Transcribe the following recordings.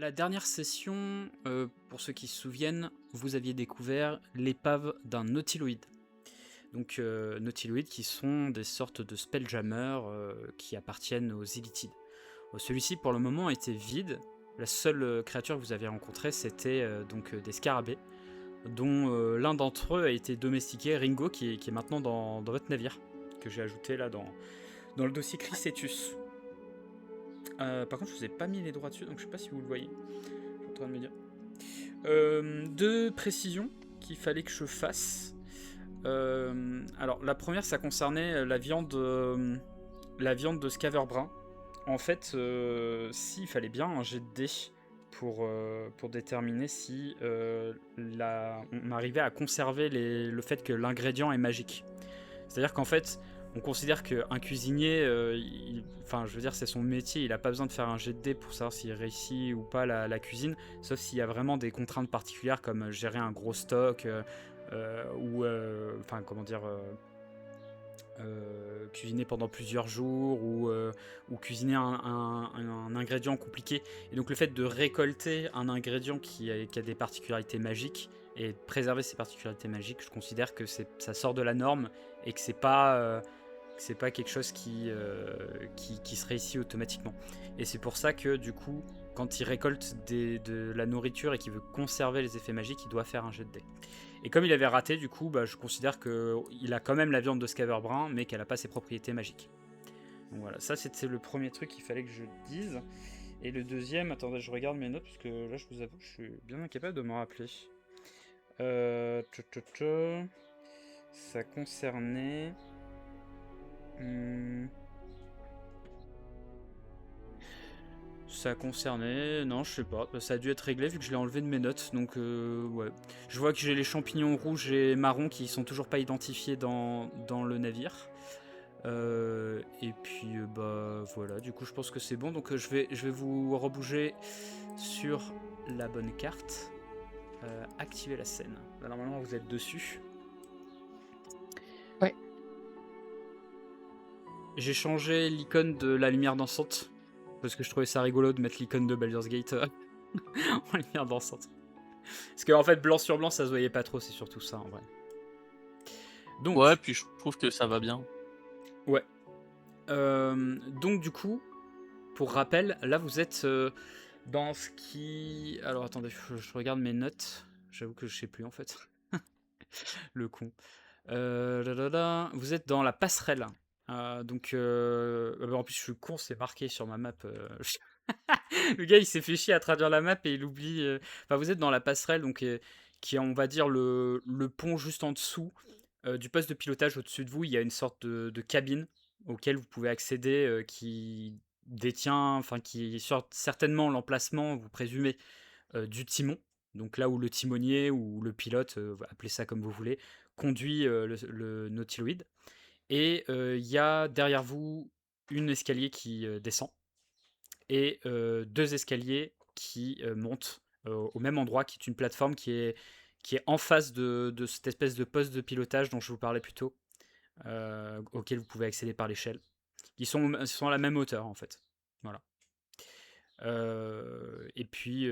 la dernière session, pour ceux qui se souviennent, vous aviez découvert l'épave d'un nautiloïde. Donc nautiloïdes qui sont des sortes de spelljammers qui appartiennent aux Illithides. Celui-ci pour le moment était vide. La seule créature que vous avez rencontrée c'était donc des scarabées, dont l'un d'entre eux a été domestiqué, Ringo, qui est maintenant dans votre navire, que j'ai ajouté là dans le dossier Chrysetus. Par contre, je vous ai pas mis les droits dessus, donc je sais pas si vous le voyez. Je suis en train de me dire. Deux précisions qu'il fallait que je fasse. Alors, la première, ça concernait la viande de Scaverbrun. En fait, s'il fallait bien un jet de dés pour déterminer si on arrivait à conserver le fait que l'ingrédient est magique. C'est-à-dire qu'en fait, on considère qu'un cuisinier, je veux dire, c'est son métier, il n'a pas besoin de faire un jet de dés pour savoir s'il réussit ou pas la cuisine, sauf s'il y a vraiment des contraintes particulières comme gérer un gros stock ou cuisiner pendant plusieurs jours ou cuisiner un ingrédient compliqué. Et donc le fait de récolter un ingrédient qui a des particularités magiques et de préserver ces particularités magiques, je considère que ça sort de la norme et que c'est pas quelque chose qui se réussit automatiquement. Et c'est pour ça que du coup, quand il récolte de la nourriture et qu'il veut conserver les effets magiques, il doit faire un jet de dés. Et comme il avait raté, du coup, je considère qu'il a quand même la viande de Scaverbrun, mais qu'elle n'a pas ses propriétés magiques. Donc voilà, ça c'était le premier truc qu'il fallait que je dise. Et le deuxième, attendez, je regarde mes notes, parce que là, je vous avoue, je suis bien incapable de me rappeler. Ça concernait... Ça concernait... Non, je sais pas. Ça a dû être réglé vu que je l'ai enlevé de mes notes. Donc, ouais. Je vois que j'ai les champignons rouges et marrons qui sont toujours pas identifiés dans le navire. Et puis, voilà. Du coup, je pense que c'est bon. Donc, je vais vous rebouger sur la bonne carte. Activer la scène. Là, normalement, vous êtes dessus. Ouais. J'ai changé l'icône de la lumière dansante. Parce que je trouvais ça rigolo de mettre l'icône de Baldur's Gate en lumière dansante. Parce qu'en fait, blanc sur blanc, ça se voyait pas trop, c'est surtout ça en vrai. Donc, Ouais, puis je trouve que ça va bien. Ouais. Donc, du coup, pour rappel, là vous êtes dans ce qui. Alors attendez, je regarde mes notes. J'avoue que je sais plus en fait. Le con. Vous êtes dans la passerelle. Donc, en plus, je suis con, c'est marqué sur ma map. Le gars, il s'est fait chier à traduire la map et il oublie. Vous êtes dans la passerelle, donc qui est, on va dire, le pont juste en dessous du poste de pilotage. Au-dessus de vous, il y a une sorte de cabine auquel vous pouvez accéder, qui détient, qui est certainement l'emplacement, vous présumez, du timon. Donc là où le timonier ou le pilote, appelez ça comme vous voulez, conduit le nautiloïde. Et il y a derrière vous une escalier qui descend et deux escaliers qui montent au même endroit, qui est une plateforme qui est en face de cette espèce de poste de pilotage dont je vous parlais plus tôt, auquel vous pouvez accéder par l'échelle. Ils sont à la même hauteur en fait. Voilà. Et puis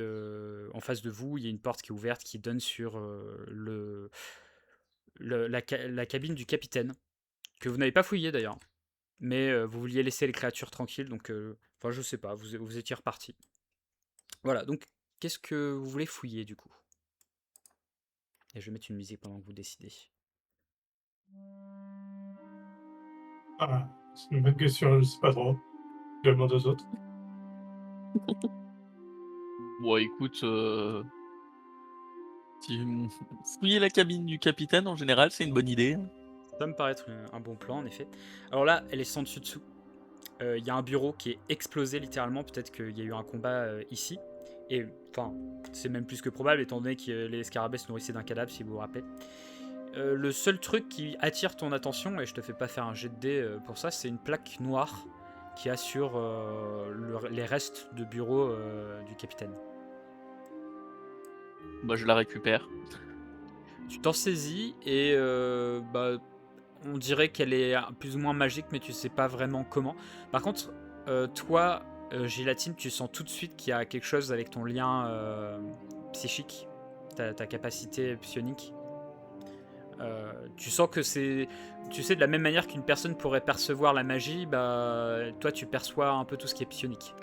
en face de vous, il y a une porte qui est ouverte qui donne sur la cabine du capitaine, que vous n'avez pas fouillé d'ailleurs. Mais vous vouliez laisser les créatures tranquilles, donc je sais pas, vous étiez reparti. Voilà, donc qu'est-ce que vous voulez fouiller du coup? Et je vais mettre une musique pendant que vous décidez. Ah, c'est une bonne question, je sais pas trop. Je demande aux autres. Bon, écoute, fouiller la cabine du capitaine, en général, c'est une bonne idée. Ça me paraît être un bon plan, en effet. Alors là, elle est sans dessus dessous. Il y a un bureau qui est explosé littéralement. Peut-être qu'il y a eu un combat ici. Et c'est même plus que probable, étant donné que les scarabées se nourrissaient d'un cadavre, si vous vous rappelez. Le seul truc qui attire ton attention, et je te fais pas faire un jet de dés pour ça, c'est une plaque noire qui assure les restes de bureau du capitaine. Je la récupère. Tu t'en saisis et on dirait qu'elle est plus ou moins magique, mais tu sais pas vraiment comment. Par contre, toi, Gélatine, tu sens tout de suite qu'il y a quelque chose avec ton lien psychique, ta capacité psionique. Tu sens que c'est... Tu sais, de la même manière qu'une personne pourrait percevoir la magie, bah, toi tu perçois un peu tout ce qui est psionique.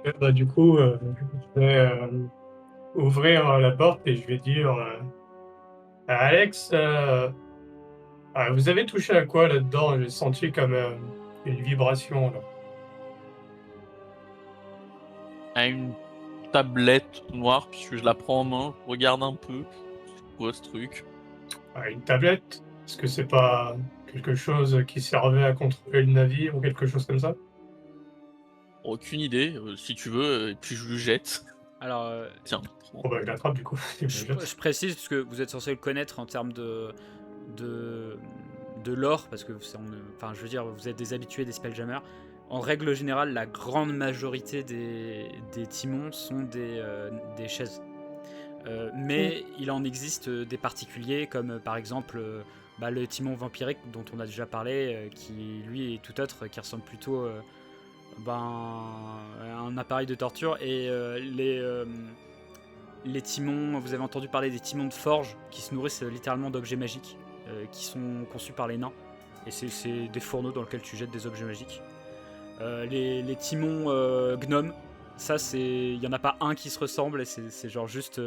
Et bah, du coup, je vais ouvrir la porte et je vais dire Alex, vous avez touché à quoi là-dedans? J'ai senti comme une vibration là. À une tablette noire, puisque je la prends en main, je regarde un peu. C'est quoi ce truc? Une tablette? Est-ce que c'est pas quelque chose qui servait à contrôler le navire ou quelque chose comme ça? Aucune idée, si tu veux, et puis je lui jette. Alors, Tiens, prends. Bon bah, je l'attrape du coup. Et je jette. je précise, parce que vous êtes censé le connaître en termes de, de lore, parce que enfin, je veux dire, vous êtes des habitués des Spelljammers. En règle générale, la grande majorité des timons sont des chaises. Mais il en existe des particuliers, comme par exemple le timon vampirique dont on a déjà parlé, qui lui est tout autre, qui ressemble plutôt à un appareil de torture. Et les timons, vous avez entendu parler des timons de forge qui se nourrissent littéralement d'objets magiques, qui sont conçus par les nains. Et c'est des fourneaux dans lesquels tu jettes des objets magiques. Les timons gnomes, ça il y en a pas un qui se ressemble, et c'est genre juste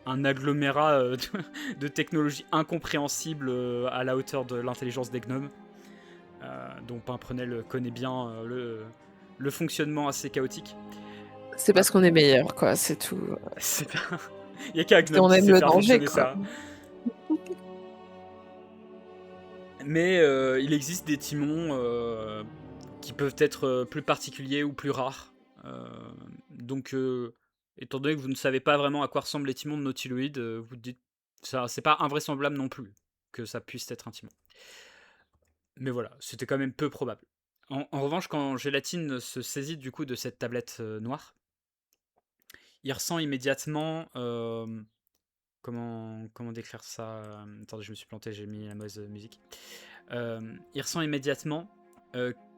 un agglomérat de technologies incompréhensibles à la hauteur de l'intelligence des gnomes, dont Pimprenel connaît bien le fonctionnement assez chaotique. C'est parce qu'on est meilleur, quoi, c'est tout. Il n'y a qu'un gnome On qui aime sait le faire danger, fonctionner quoi. ça. Mais il existe des timons qui peuvent être plus particuliers ou plus rares. Donc, étant donné que vous ne savez pas vraiment à quoi ressemblent les timons de Nautiloid, vous dites ça, c'est pas invraisemblable non plus que ça puisse être un timon. Mais voilà, c'était quand même peu probable. En revanche, quand Gélatine se saisit du coup de cette tablette noire, il ressent immédiatement... comment décrire ça? Attendez, je me suis planté, j'ai mis la mauvaise musique. Il ressent immédiatement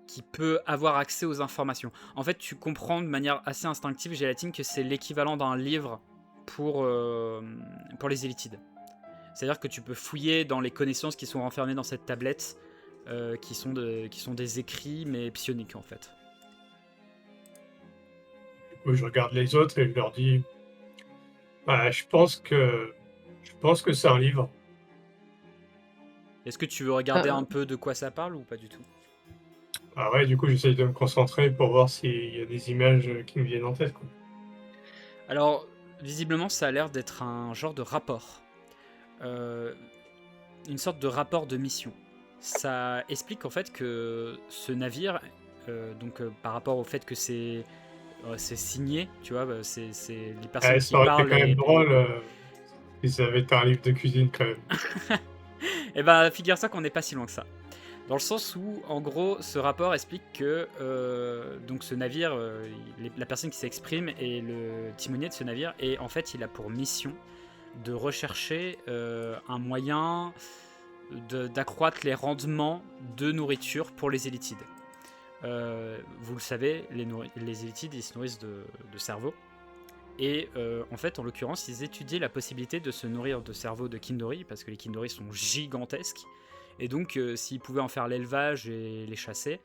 qu'il peut avoir accès aux informations. En fait, tu comprends de manière assez instinctive, Gélatine, que c'est l'équivalent d'un livre pour les Élitides. C'est-à-dire que tu peux fouiller dans les connaissances qui sont renfermées dans cette tablette, qui sont des écrits, mais psioniques, en fait. Du coup, je regarde les autres et je leur dis je pense que c'est un livre. Est-ce que tu veux regarder un peu de quoi ça parle ou pas du tout? Ah ouais, du coup, j'essaye de me concentrer pour voir s'il y a des images qui me viennent en tête, quoi. Alors, visiblement, ça a l'air d'être un genre de rapport. Une sorte de rapport de mission. Ça explique en fait que ce navire, par rapport au fait que c'est signé, tu vois, c'est les personnes qui Ça aurait été parlent quand même drôle si ça avait été un livre de cuisine, quand même. Et ben, figure-toi qu'on n'est pas si loin que ça. Dans le sens où, en gros, ce rapport explique que donc ce navire, la personne qui s'exprime est le timonier de ce navire, et en fait, il a pour mission de rechercher un moyen d'accroître les rendements de nourriture pour les Élitides. Vous le savez, les Élitides, ils se nourrissent de cerveau. Et en fait, en l'occurrence, ils étudiaient la possibilité de se nourrir de cerveaux de Kindori, parce que les Kindori sont gigantesques. Et donc, s'ils pouvaient en faire l'élevage et les chasser,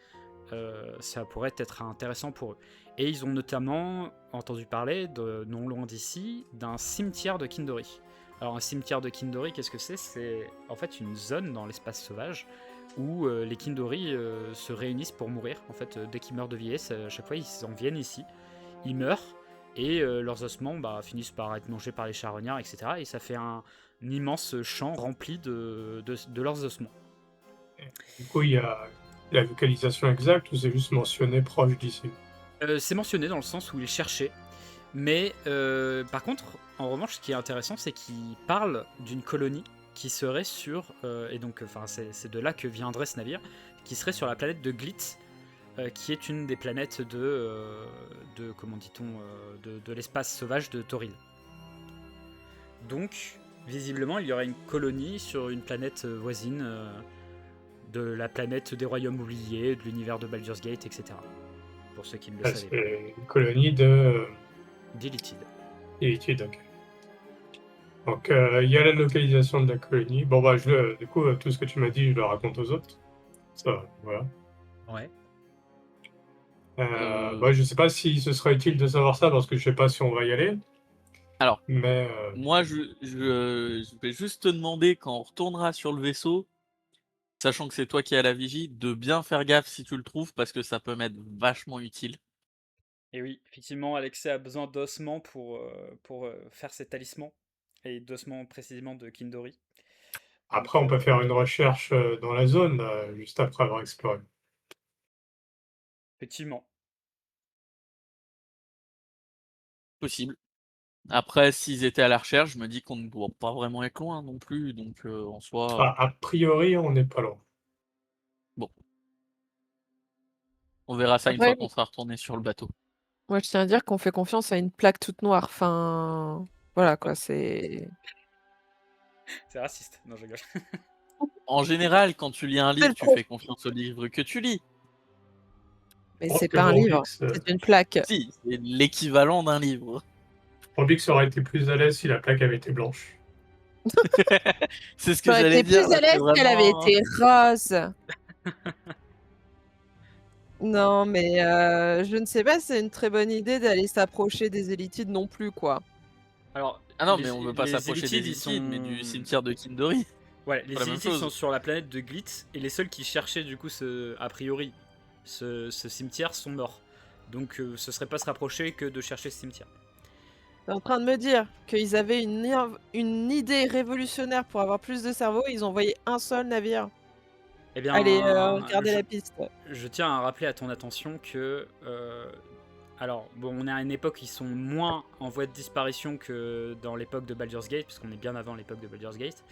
ça pourrait être intéressant pour eux. Et ils ont notamment entendu parler, non loin d'ici, d'un cimetière de Kindori. Alors, un cimetière de Kindori, qu'est-ce que c'est? C'est en fait une zone dans l'espace sauvage où les Kindori se réunissent pour mourir. En fait, dès qu'ils meurent de vieillesse, à chaque fois, ils en viennent ici. Ils meurent, et leurs ossements finissent par être mangés par les charognards, etc. Et ça fait un immense champ rempli de leurs ossements. Du coup, il y a la localisation exacte ou c'est juste mentionné proche d'ici? C'est mentionné dans le sens où il cherchait, mais par contre, en revanche, ce qui est intéressant, c'est qu'il parle d'une colonie qui serait sur, et donc c'est de là que viendrait ce navire, qui serait sur la planète de Glitz, qui est une des planètes de comment dit-on, de l'espace sauvage de Toril. Donc, visiblement, il y aurait une colonie sur une planète voisine de la planète des royaumes oubliés, de l'univers de Baldur's Gate, etc. Pour ceux qui ne le Ah, savaient pas. c'est une colonie de Deleted. d'études, ok. Donc, il y a la localisation de la colonie. Bon, bah, du coup, tout ce que tu m'as dit, je le raconte aux autres. Ça, voilà. Ouais. Bah, je sais pas si ce sera utile de savoir ça parce que je sais pas si on va y aller. Alors, Mais moi, je vais juste te demander quand on retournera sur le vaisseau, sachant que c'est toi qui as la vigie, de bien faire gaffe si tu le trouves parce que ça peut m'être vachement utile. Et oui, effectivement, Alexei a besoin d'ossements pour faire ses talismans, et d'ossements précisément de Kindori. après, Donc, on peut faire une recherche dans la zone juste après avoir exploré. effectivement. Possible. Après, s'ils étaient à la recherche, je me dis qu'on ne doit pas vraiment être loin non plus, donc en soi, A priori, on n'est pas loin. bon, on verra ça une Après, fois qu'on sera retourné sur le bateau. moi, je tiens à dire qu'on fait confiance à une plaque toute noire. Enfin, voilà quoi, c'est. C'est raciste. Non, je rigole. En général, quand tu lis un C'est le livre, tu pro. fais confiance au livre que tu lis. Mais Je pense c'est que pas un livre, Borbix, c'est une plaque. Si, c'est l'équivalent d'un livre. Borbix aurait été plus à l'aise si la plaque avait été blanche. C'est ce que J'aurais j'allais été dire, plus là, à c'est l'aise si elle avait vraiment. été rose. Non, mais je ne sais pas si c'est une très bonne idée d'aller s'approcher des Élitides non plus, quoi. Alors, Ah non, mais on veut pas les s'approcher des Élitides, ils Illitides, mais du sont... cimetière de Kindori. Ouais, C'est les pas la même Élitides sont chose. sur la planète de Glitz, et les seuls qui cherchaient, du coup, a priori, ce cimetière sont morts. Donc, ce serait pas se rapprocher que de chercher ce cimetière. T'es en train de me dire qu'ils avaient une idée révolutionnaire pour avoir plus de cerveau, ils ont envoyé un seul navire. Eh bien, Allez, regardez la piste. je tiens à rappeler à ton attention que... alors, bon, on est à une époque où ils sont moins en voie de disparition que dans l'époque de Baldur's Gate, puisqu'on est bien avant l'époque de Baldur's Gate.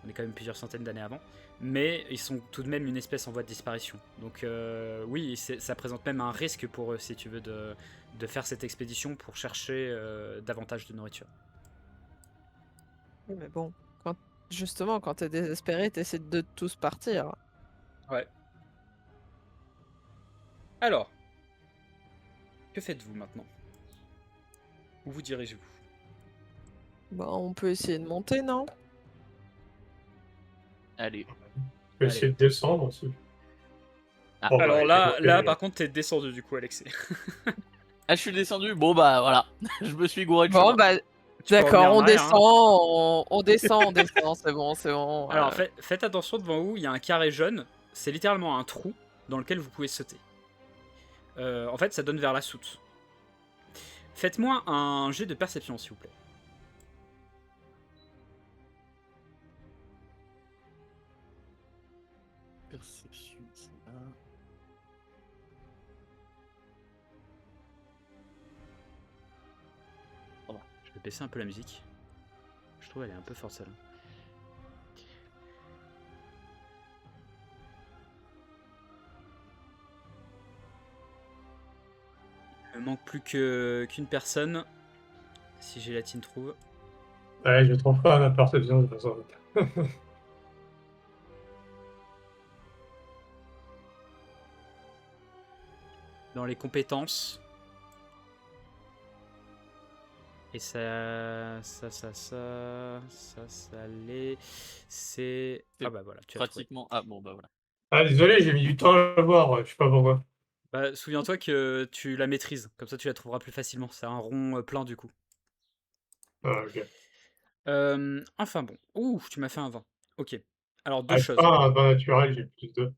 On est quand même plusieurs centaines d'années avant. Mais ils sont tout de même une espèce en voie de disparition. Donc oui, ça présente même un risque pour eux, si tu veux, de faire cette expédition pour chercher davantage de nourriture. Oui, mais bon, justement, quand t'es désespéré, t'essaies de tous partir. Ouais. Alors, que faites-vous maintenant? Où vous dirigez-vous? Bon, on peut essayer de monter, non? Allez. Je vais essayer de descendre aussi. Ah. Bon, bah, Alors il est là, monté. par contre, t'es descendu du coup, Alexis. Ah, je suis descendu. Bon bah voilà, je me suis gouré de Bon, chemin. bah, Tu peux d'accord, revenir en on arrière, descend, hein. on descend, on descend, c'est bon, c'est bon. Alors faites attention devant vous, il y a un carré jaune, c'est littéralement un trou dans lequel vous pouvez sauter. En fait, ça donne vers la soute. Faites-moi un jet de perception, s'il vous plaît. Perception, c'est là. Je vais baisser un peu la musique. Je trouve qu'elle est un peu forte, celle-là. Il me manque plus qu'une personne. Si Gélatine trouve. Ouais, je trouve pas ma perception de façon. Dans les compétences. Et ça l'est. C'est. Ah bah voilà, tu as trouvé. Pratiquement. Ah bon bah voilà. Ah, désolé, j'ai mis du temps à le voir, je sais pas pourquoi. Bah, souviens-toi que tu la maîtrises, comme ça tu la trouveras plus facilement. C'est un rond plein du coup. Ah, ok. Enfin bon. Ouh, tu m'as fait un 20. Ok. Alors deux Ah, c'est choses. pas un vin naturel, j'ai plus de.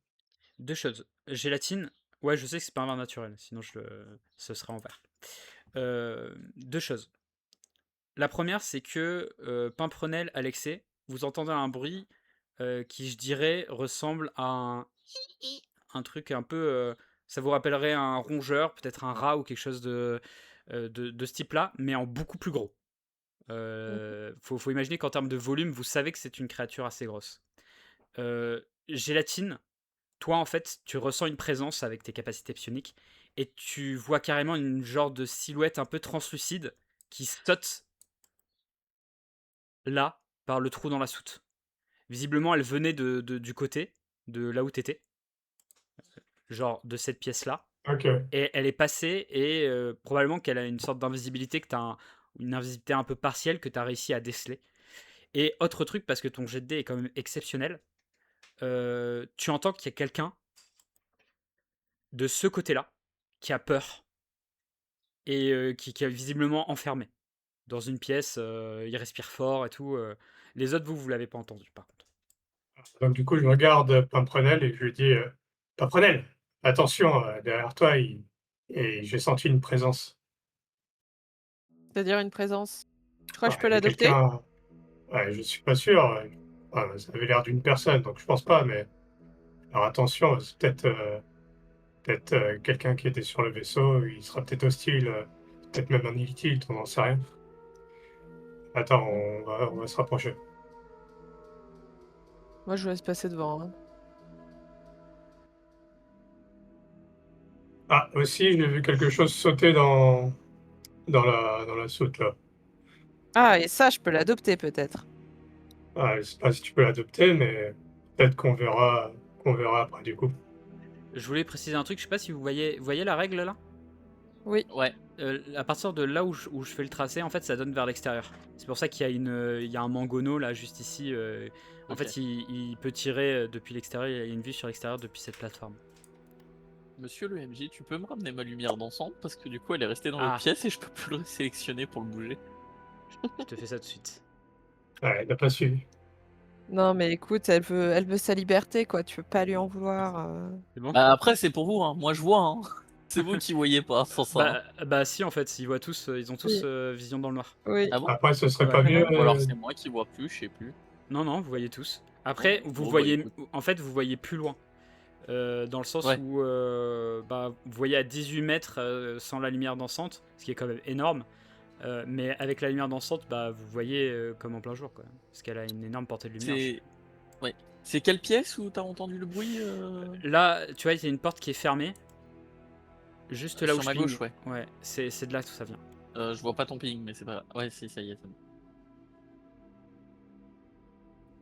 Deux choses. Gélatine. Ouais, je sais que c'est pas un vin naturel, sinon ce serait en verre. Deux choses. La première, c'est que Pimprenel, Alexei, vous entendez un bruit qui, je dirais, ressemble à un truc un peu. Ça vous rappellerait un rongeur, peut-être un rat ou quelque chose de ce type-là, mais en beaucoup plus gros. Faut imaginer qu'en termes de volume, vous savez que c'est une créature assez grosse. Gélatine, toi en fait, tu ressens une présence avec tes capacités psioniques et tu vois carrément une genre de silhouette un peu translucide qui saute là par le trou dans la soute. Visiblement, elle venait du côté, de là où t'étais, genre de cette pièce-là. Ok. Et elle est passée et probablement qu'elle a une sorte d'invisibilité une invisibilité un peu partielle que tu as réussi à déceler. Et autre truc, parce que ton jet de dés est quand même exceptionnel, tu entends qu'il y a quelqu'un de ce côté-là qui a peur et qui est visiblement enfermé dans une pièce, il respire fort et tout. Les autres, vous l'avez pas entendu par contre. Donc du coup, je regarde Pimprenel et je lui dis Pimprenel, attention, derrière toi, et j'ai senti une présence. C'est-à-dire une présence. Je crois que je Ah, peux il y a l'adopter. quelqu'un. Ouais, je suis pas sûr. Ça avait l'air d'une personne, donc je pense pas, mais. Alors attention, c'est peut-être quelqu'un qui était sur le vaisseau, il sera peut-être hostile, peut-être même un inutile, on n'en sait rien. Attends, on va se rapprocher. Moi, je vous laisse passer devant. Hein. Ah, aussi, j'ai vu quelque chose sauter dans la soute, là. Ah, et ça, je peux l'adopter peut-être. Ah, je sais pas si tu peux l'adopter, mais peut-être qu'on verra après, du coup. Je voulais préciser un truc, je sais pas si vous voyez la règle là. Oui. Ouais. À partir de là où je fais le tracé, en fait, ça donne vers l'extérieur. C'est pour ça qu'il y a il y a un mangono là, juste ici. En Ok. fait, il peut tirer depuis l'extérieur. Il y a une vue sur l'extérieur depuis cette plateforme. Monsieur le MJ, tu peux me ramener ma lumière d'ensemble parce que du coup elle est restée dans Ah. l'autre pièce et je peux plus le sélectionner pour le bouger. Je te fais ça tout de suite. Ouais, il n'a pas suivi. Non, mais écoute, elle veut sa liberté, quoi. Tu peux pas lui en vouloir. C'est bon. Bah après c'est pour vous, hein. Moi je vois, hein. C'est vous qui voyez pas sans ça. Hein. Bah si, en fait, ils voient tous, ils ont tous vision dans le noir. Oui. Ah bon? Après, ce serait Ouais. pas mieux. Ou alors c'est moi qui vois plus, je sais plus. Non, non, vous voyez tous. Après, Bon, vous bah, voyez, écoute. en fait, vous voyez plus loin. Dans le sens Ouais. où bah, vous voyez à 18 mètres sans la lumière dansante, ce qui est quand même énorme. Mais avec la lumière dansante, bah, vous voyez comme en plein jour, quoi. Parce qu'elle a une énorme portée de lumière. C'est. Ouais. C'est quelle pièce où t'as entendu le bruit Là, tu vois, il y a une porte qui est fermée. Juste là où sur je ma ping. gauche, ouais. Ouais, c'est de là que ça vient. Je vois pas ton ping, mais c'est pas grave. Ouais, si, ça y est.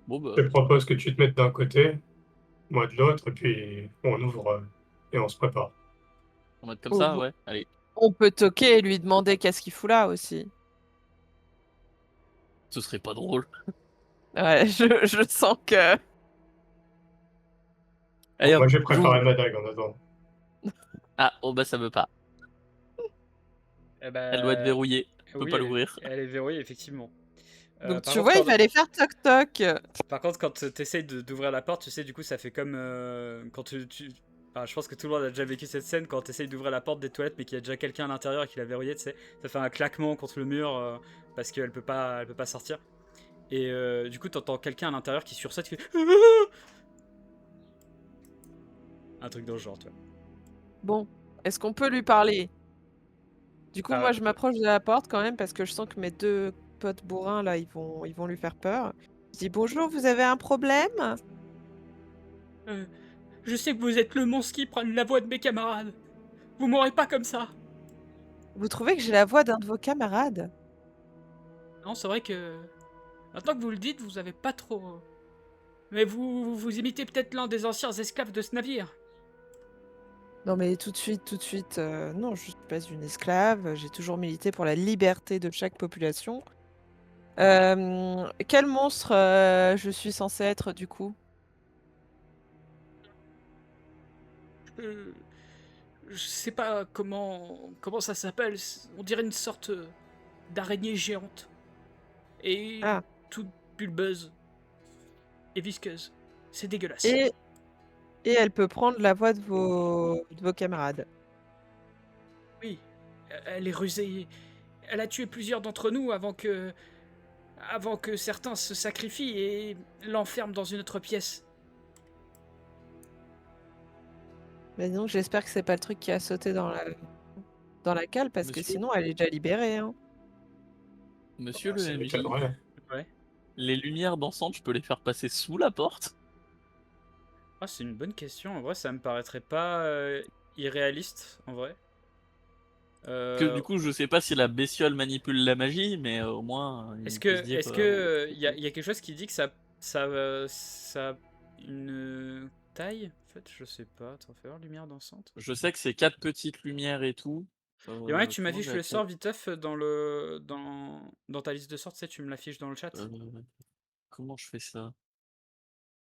Bon bah. Je te propose que tu te mettes d'un côté, moi de l'autre, et puis on ouvre et on se prépare. On va être comme ça, Oh, ouais. Allez. On peut toquer et lui demander qu'est-ce qu'il fout là aussi. Ce serait pas drôle. Ouais, je sens que. Allez Moi, hop, j'ai préparé j'ouvre. ma dague en attendant. Ah, oh bah ça veut pas. Eh bah, Elle doit être verrouillée. Je peux oui, pas l'ouvrir. elle est verrouillée, effectivement. Donc Par tu contre, vois, il fallait faire toc toc. Par contre, quand tu essayes d'ouvrir la porte, tu sais, du coup, ça fait comme quand enfin, je pense que tout le monde a déjà vécu cette scène quand tu essayes d'ouvrir la porte des toilettes, mais qu'il y a déjà quelqu'un à l'intérieur et qu'il a verrouillé, tu sais. Ça fait un claquement contre le mur parce qu'elle peut pas sortir. Et du coup, t'entends quelqu'un à l'intérieur qui sursaute, qui fait un truc dans le genre, tu vois. Bon, est-ce qu'on peut lui parler? Du coup, Ah moi, ouais. je m'approche de la porte quand même parce que je sens que mes deux potes bourrins là, ils vont lui faire peur. Je dis bonjour, vous avez un problème? Je sais que vous êtes le monstre qui prend la voix de mes camarades. Vous m'aurez pas comme ça. Vous trouvez que j'ai la voix d'un de vos camarades? Non, c'est vrai que maintenant que vous le dites, vous avez pas trop. Mais vous imitez peut-être l'un des anciens esclaves de ce navire. Non, mais tout de suite, non, je suis pas une esclave. J'ai toujours milité pour la liberté de chaque population. Quel monstre je suis censée être du coup? Je sais pas comment ça s'appelle. On dirait une sorte d'araignée géante. Et Ah. toute bulbeuse et visqueuse. C'est dégueulasse. Et elle peut prendre la voix de vos camarades. Oui, elle est rusée. Elle a tué plusieurs d'entre nous avant que certains se sacrifient et l'enferment dans une autre pièce. Mais donc j'espère que c'est pas le truc qui a sauté dans la cale parce que Monsieur sinon elle est déjà libérée. Hein. Monsieur Ça le MJ, m'étonnerait. Ouais. les lumières dansantes, je peux les faire passer sous la porte? Ah, c'est une bonne question. En vrai, ça me paraîtrait pas irréaliste, en vrai. Que du coup, je sais pas si la bestiole manipule la magie, mais au moins, il peut se dire. Est-ce que y a quelque chose qui dit que ça a une taille, en fait, je sais pas. Attends, fais voir lumière dansante. Je sais que c'est 4 petites lumières et tout. Et ouais, tu Comment m'affiches j'ai le sort appelé viteuf dans ta liste de sorts, tu sais, tu me l'affiches dans le chat. Comment je fais ça?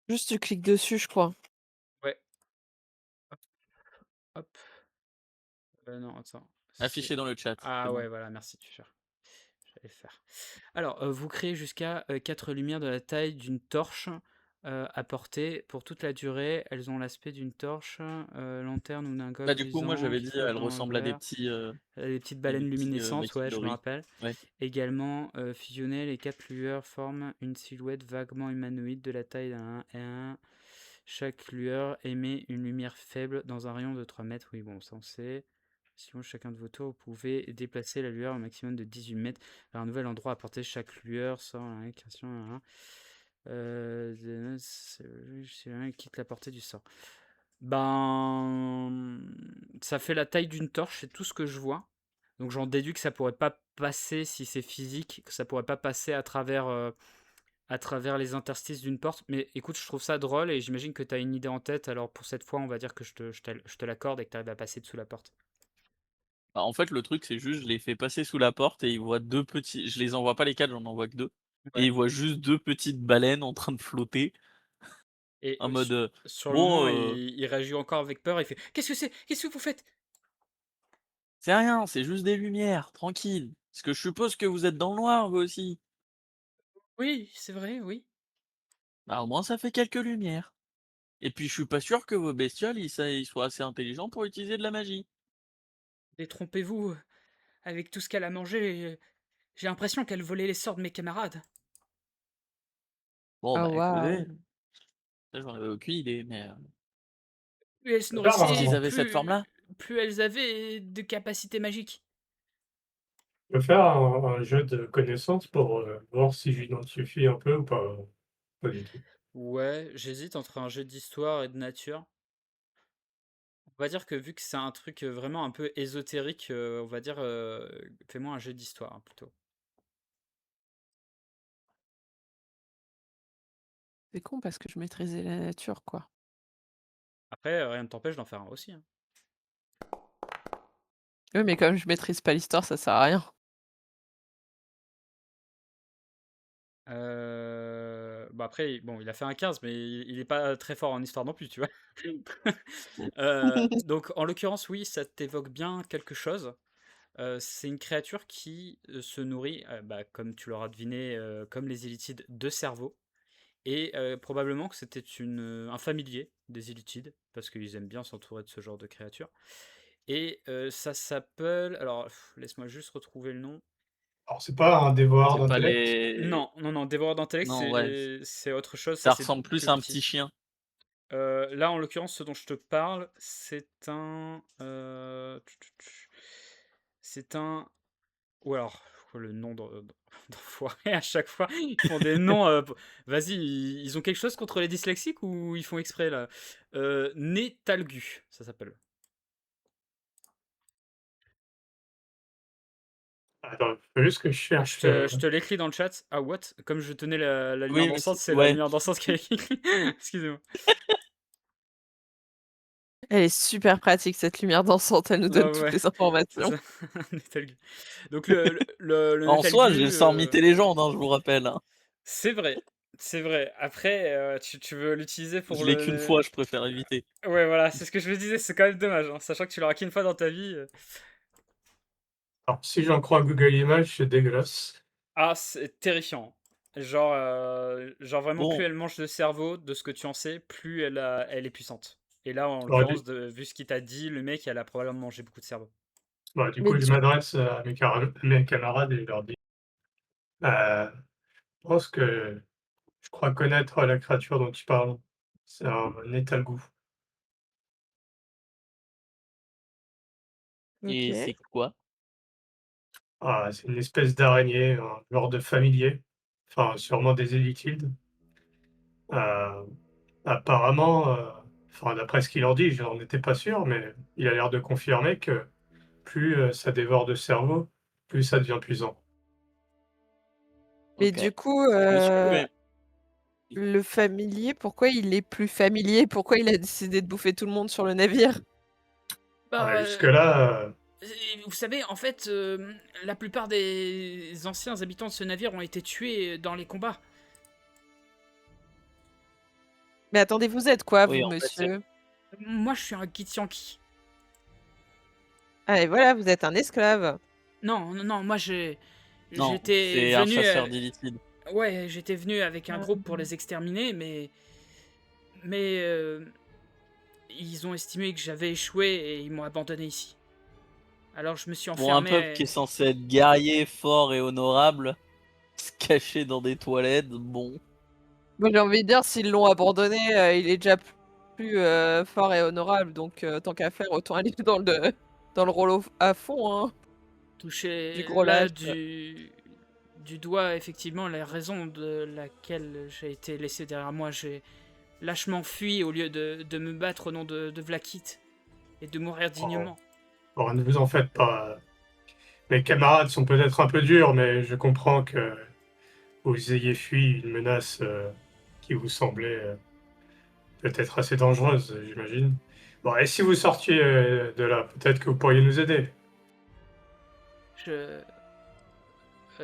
Juste tu cliques dessus, je crois. Ouais. Hop. Non, attends. Affiché dans le chat. Ah c'est ouais, bon. voilà, merci, tu cher. J'allais le faire. Alors, vous créez jusqu'à 4 lumières de la taille d'une torche à porter pour toute la durée. Elles ont l'aspect d'une torche, lanterne ou d'un Bah, golfe du coup, moi, luisant j'avais qui dit, flotte elle dans le ressemble à verre. Les petites baleines luminescentes, ouais, je me Makidori. rappelle. Ouais. Également, fusionnées, les 4 lueurs forment une silhouette vaguement humanoïde de la taille d'un 1. Chaque lueur émet une lumière faible dans un rayon de 3 mètres. Oui, bon, ça on sait. Sinon, chacun de vos tours, vous pouvez déplacer la lueur au maximum de 18 mètres vers un nouvel endroit à porter. Chaque lueur sort la création. C'est l'un qui quitte la portée du sort. Ben, ça fait la taille d'une torche, c'est tout ce que je vois. Donc j'en déduis que ça pourrait pas passer si c'est physique, que ça pourrait pas passer à travers les interstices d'une porte. Mais écoute, je trouve ça drôle et j'imagine que tu as une idée en tête. Alors pour cette fois, on va dire que je te l'accorde et que tu arrives à passer dessous la porte. Bah, en fait, le truc, c'est juste, je les fais passer sous la porte et ils voient 2 petits. Je les envoie pas les 4, j'en envoie que 2. Et Ouais. ils voient juste 2 petites baleines en train de flotter. Et En mode, sur le bon, moment, il réagit encore avec peur. Il fait qu'est-ce que c'est? Qu'est-ce que vous faites? c'est rien, c'est juste des lumières, tranquille. Parce que je suppose que vous êtes dans le noir, vous aussi. Oui, c'est vrai, oui. Bah, au moins, ça fait quelques lumières. Et puis, je suis pas sûr que vos bestioles, ils soient assez intelligents pour utiliser de la magie. Détrompez-vous, avec tout ce qu'elle a mangé, j'ai l'impression qu'elle volait les sorts de mes camarades. Bon, Ah bah, waouh. écoutez, ça, j'en avais aucune idée, mais Plus elles se si ils nourrissaient, avaient cette forme-là. plus elles avaient de capacités magiques. Je peux faire un jeu de connaissances pour voir si j'identifie un peu ou pas, pas du tout. Ouais, j'hésite entre un jeu d'histoire et de nature. On va dire que vu que c'est un truc vraiment un peu ésotérique, on va dire, fais-moi un jeu d'histoire hein, plutôt. C'est con parce que je maîtrisais la nature, quoi. Après, rien ne t'empêche d'en faire un aussi. Hein. Oui, mais comme je maîtrise pas l'histoire, ça sert à rien. Bah après, bon, il a fait un 15, mais il est pas très fort en histoire non plus, tu vois. Donc en l'occurrence, oui, ça t'évoque bien quelque chose. C'est une créature qui se nourrit, bah, comme tu l'auras deviné, comme les Illithides, de cerveau. Et probablement que c'était un familier des Illithides, parce qu'ils aiment bien s'entourer de ce genre de créatures. Et ça s'appelle... Alors, laisse-moi juste retrouver le nom. Alors, c'est pas un dévoreur C'est pas d'intellect? les. Non, non, non, Dévoreur d'intellect, Non, ouais. c'est autre chose, ça Ça c'est ressemble plus plus à un petit petit. chien. Là, en l'occurrence, ce dont je te parle, c'est un... Ou alors, le nom d'enfoiré à chaque fois, ils font des noms... Vas-y, ils ont quelque chose contre les dyslexiques ou ils font exprès, là? Nétalgu, ça s'appelle. Attends, faut juste que je cherche, Je te l'écris dans le chat. Ah, what? Comme je tenais la lumière Oui, dansante, aussi. c'est la Ouais. lumière dansante qui a écrit. Excusez-moi. Elle est super pratique, cette lumière dansante, elle nous donne Ah toutes ouais, les c'est informations. ça. Nétalgu. Donc le En soi, Nétalgu, j'ai sors mythe légende, hein, je vous rappelle. Hein. c'est vrai. C'est vrai. Après, tu veux l'utiliser pour Je l'ai qu'une fois, je préfère éviter. Ouais, voilà, c'est ce que je me disais, c'est quand même dommage, hein, sachant que tu l'auras qu'une fois dans ta vie. alors si j'en crois Google Images, c'est dégueulasse. Ah, c'est terrifiant. Genre vraiment, plus Bon, elle mange de cerveau, de ce que tu en sais, plus elle est puissante. Et là, en Bah, l'occurrence, vu ce qu'il t'a dit, le mec, elle a probablement mangé beaucoup de cerveau. du Mais coup, je du m'adresse à mes camarades et je leur dis, je pense que je crois connaître la créature dont tu parles. C'est un étalgou. et OK. c'est quoi? Ah, c'est une espèce d'araignée, un genre de familier, enfin sûrement des élytides. Heu, apparemment, enfin d'après ce qu'il en dit, j'en étais pas sûr, mais il a l'air de confirmer que plus, ça dévore de cerveau, plus ça devient puissant. Mais Ok. du coup, Monsieur, Le familier, pourquoi il est plus familier? Pourquoi il a décidé de bouffer tout le monde sur le navire? Bah, Jusque-là, et vous savez, en fait, la plupart des anciens habitants de ce navire ont été tués dans les combats. Mais attendez, vous êtes quoi Oui, vous, en fait, c'est monsieur? Moi, je suis un Githyanki. Ah et voilà, vous êtes un esclave. Non, non, non, moi non, j'étais c'est un venu, chasseur d'illicides. ouais, j'étais venu avec un Ah. groupe pour les exterminer, mais ils ont estimé que j'avais échoué et ils m'ont abandonné ici. Alors je me suis Pour un peuple qui est enfermé. censé être guerrier, fort et honorable, se cacher dans des toilettes, bon. Moi, j'ai envie de dire, s'ils l'ont abandonné, il est déjà plus, fort et honorable, donc tant qu'à faire, autant aller dans le rôle au à fond, hein, du Toucher gros là lâche. du doigt effectivement la raison de laquelle j'ai été laissé derrière moi. J'ai lâchement fui au lieu de me battre au nom de Vlakith et de mourir oh, dignement. bon, ne vous en faites pas. Mes camarades sont peut-être un peu durs, mais je comprends que vous ayez fui une menace qui vous semblait peut-être assez dangereuse, j'imagine. Bon, et si vous sortiez de là, peut-être que vous pourriez nous aider. Je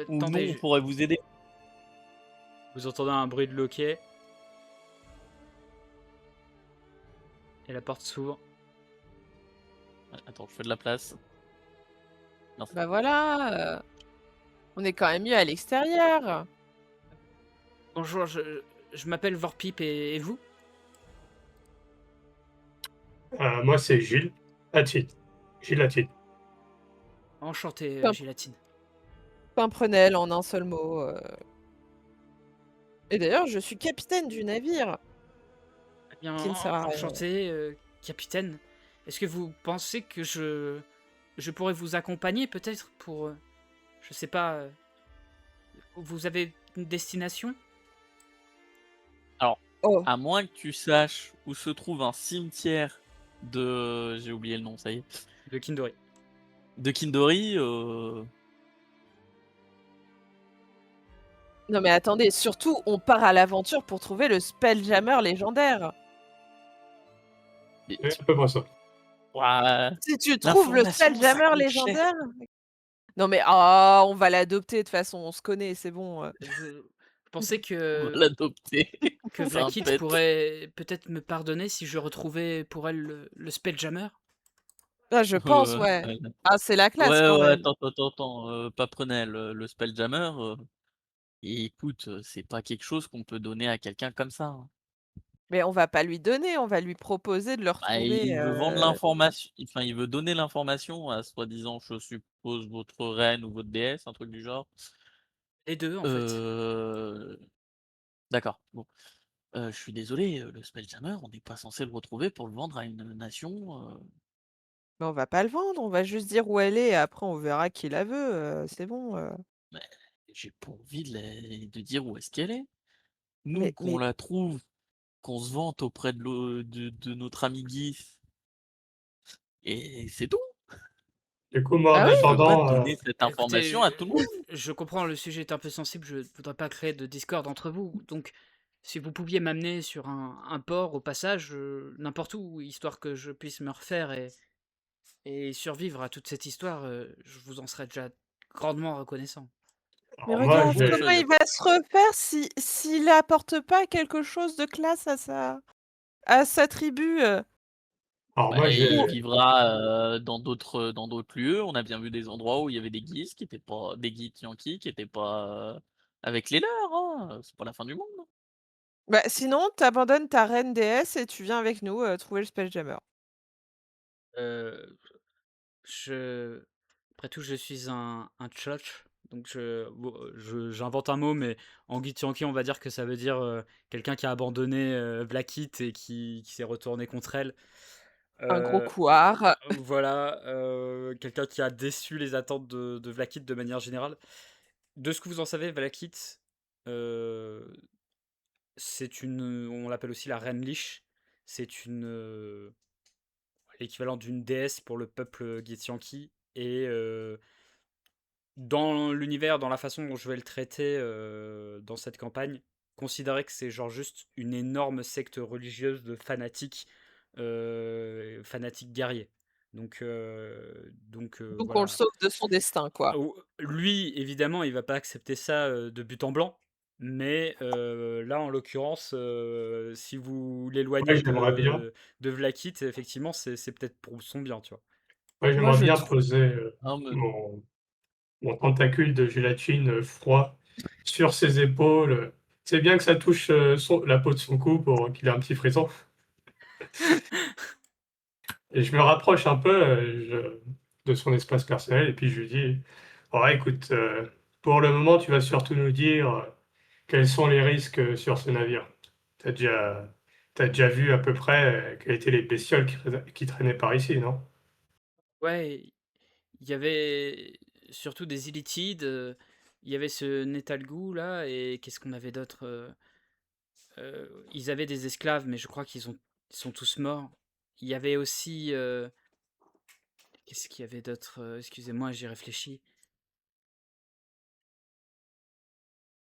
Ou nous, attendez, on pourrait vous aider. vous entendez un bruit de loquet et la porte s'ouvre. Attends, je fais de la place. Merci. Bah voilà, on est quand même mieux à l'extérieur. Bonjour, je m'appelle Vorpip et vous? Moi, c'est Gilles Attite. Gilles Attite. Enchanté, Pim Gélatine. Pimprenel en un seul mot, et d'ailleurs, je suis capitaine du navire, Eh bien, qui ne sert à rien. enchanté, capitaine. Est-ce que vous pensez que je pourrais vous accompagner peut-être pour, je sais pas, vous avez une destination? Alors, Oh, à moins que tu saches où se trouve un cimetière de... J'ai oublié le nom, ça y est. De Kindori. De Kindori, non mais attendez, surtout, on part à l'aventure pour trouver le Spelljammer légendaire. mais C'est à peu près ça. ouah, Si tu trouves le l'information, ça Spelljammer coûte cher. légendaire, non mais ah, on va l'adopter de toute façon, on se connaît, c'est bon. Je pensais On va l'adopter. que C'est un Vlakith pet. pourrait peut-être me pardonner si je retrouvais pour elle le Spelljammer? Ah, je pense, ouais. Ouais, Ah, c'est la classe ouais, quand ouais, même. attends, pas prenez le Spelljammer. Et écoute, c'est pas quelque chose qu'on peut donner à quelqu'un comme ça, hein. Mais on va pas lui donner, on va lui proposer de le Bah, retrouver. il veut vendre l'information, enfin, il veut donner l'information à soi-disant, je suppose, votre reine ou votre déesse, un truc du genre. Les deux, en fait. Heu, d'accord, bon. Je suis désolé, le Spelljammer, on n'est pas censé le retrouver pour le vendre à une nation, Mais on va pas le vendre, on va juste dire où elle est et après on verra qui la veut, c'est bon. mais j'ai pas envie de dire où est-ce qu'elle est. Nous, Mais qu'on mais la trouve, qu'on se vante auprès de notre ami Guy et c'est tout. Du coup, moi, en bah oui, Je veux pas attendant, donner cette information à Écoutez, tout le monde. je comprends, le sujet est un peu sensible, je ne voudrais pas créer de discorde entre vous. Donc, si vous pouviez m'amener sur un port au passage, n'importe où, histoire que je puisse me refaire et survivre à toute cette histoire, je vous en serais déjà grandement reconnaissant. mais alors moi, regarde je Autre vais, comment chose. il va se refaire si s'il apporte pas quelque chose de classe à sa tribu. alors Bah, moi, je il vais, vivra, dans d'autres lieux. On a bien vu des endroits où il y avait des Guises qui étaient pas des Githyanki qui étaient pas, avec les leurs, hein, c'est pas la fin du monde, hein. Bah, sinon, t'abandonnes ta reine déesse et tu viens avec nous, trouver le Spelljammer. Euh, je... Après tout, je suis un tchatch, donc j'invente un mot, mais en Githyanki, on va dire que ça veut dire quelqu'un qui a abandonné Vlakith et qui s'est retourné contre elle. Un gros Euh, couard. voilà, quelqu'un qui a déçu les attentes de Vlakith de manière générale. De ce que vous en savez, Vlakith, euh, on l'appelle aussi la Reine Lich. C'est l'équivalent d'une déesse pour le peuple Githyanki. Et dans l'univers, dans la façon dont je vais le traiter dans cette campagne, considérer que c'est genre juste une énorme secte religieuse de fanatiques, fanatiques guerriers. Donc, Donc on le voilà. sauve de son destin, quoi. Lui, évidemment, il va pas accepter ça de but en blanc. Mais là, en l'occurrence, si vous Ouais, l'éloignez j'aimerais bien. de Vlakit, effectivement, c'est peut-être pour son bien, tu vois. Ouais, Moi, j'aimerais je bien trouve. poser Non, mais mon tentacule de gélatine froid sur ses épaules. C'est bien que ça touche la peau de son cou pour qu'il ait un petit frisson. Et je me rapproche un peu de son espace personnel et puis je lui dis, ouais, écoute, pour le moment, tu vas surtout nous dire quels sont les risques sur ce navire. T'as déjà, t'as déjà vu à peu près quelles étaient les bestioles qui traînaient par ici, non? Ouais, il y avait surtout des illitides, il y avait ce Netalgu là, et qu'est-ce qu'on avait d'autre ils avaient des esclaves, mais je crois ils sont tous morts. Il y avait aussi. Qu'est-ce qu'il y avait d'autre excusez-moi, j'y réfléchis.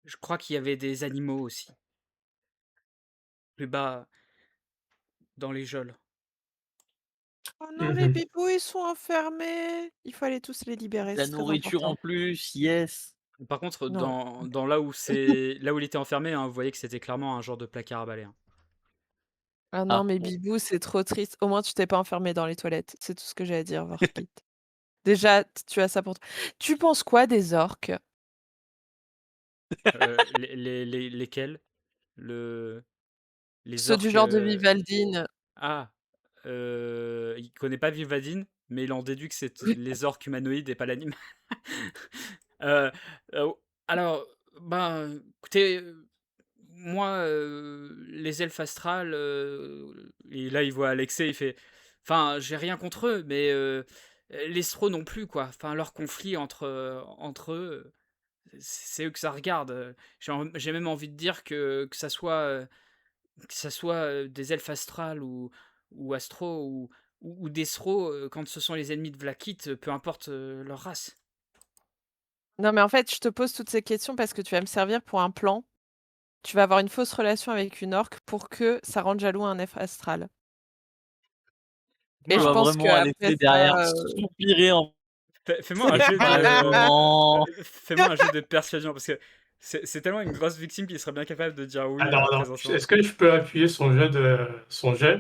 Je crois qu'il y avait des animaux aussi, plus bas dans les geôles. Oh non, les Mhm. bibous, ils sont enfermés. Il fallait tous les libérer, la c'est très nourriture en important. plus, yes. Par contre, Non. dans là où il était enfermé, hein, vous voyez que c'était clairement un genre de placard à balai, hein. Ah non, Ah, mais bon. bibou, c'est trop triste. Au moins, tu t'es pas enfermé dans les toilettes. C'est tout ce que j'ai à dire, Vorkit. Déjà, tu as ça pour toi. Tu penses quoi des orques? Lesquels le, les Ceux du orques. genre de Vivaldine. Ah, il connaît pas Vivadine, mais il en déduit que c'est les orques humanoïdes et pas l'anime. Euh, euh, alors, ben, écoutez, moi, les elfes astrales, et là il voit Alexei, il fait, enfin, j'ai rien contre eux, mais les Stro non plus, quoi. Enfin, leur conflit entre eux, c'est eux que ça regarde. J'ai même envie de dire que ça soit des elfes astrales ou astro ou des Sro, quand ce sont les ennemis de Vlakit, peu importe leur race. Non, mais en fait, je te pose toutes ces questions parce que tu vas me servir pour un plan. Tu vas avoir une fausse relation avec une orque pour que ça rende jaloux un elfe astral. Et Tu je Moi, vas pense vraiment qu'après laisser derrière ça, soupirer en fais-moi un c'est jet pas le de moment. fais-moi un jet de persuasion parce que c'est tellement une grosse victime qu'il serait bien capable de dire oui Alors, non, présentement. est-ce que je peux appuyer son jet?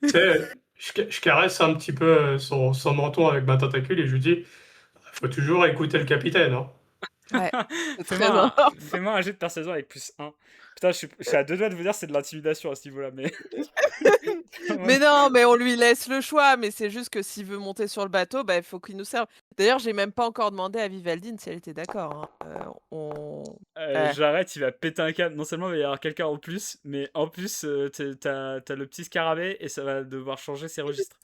Tu sais, je caresse un petit peu son menton avec ma tentacule et je lui dis, faut toujours écouter le capitaine, hein. ouais, c'est très important. Fais-moi un jet de persuasion avec +1. Putain, je suis à deux doigts de vous dire c'est de l'intimidation à ce niveau-là, mais Mais non, mais on lui laisse le choix, mais c'est juste que s'il veut monter sur le bateau, bah, il faut qu'il nous serve. D'ailleurs, j'ai même pas encore demandé à Vivaldine si elle était d'accord, hein. Eh, j'arrête, il va péter un câble. Non seulement il va y avoir quelqu'un en plus, mais en plus t'as le petit scarabée et ça va devoir changer ses registres.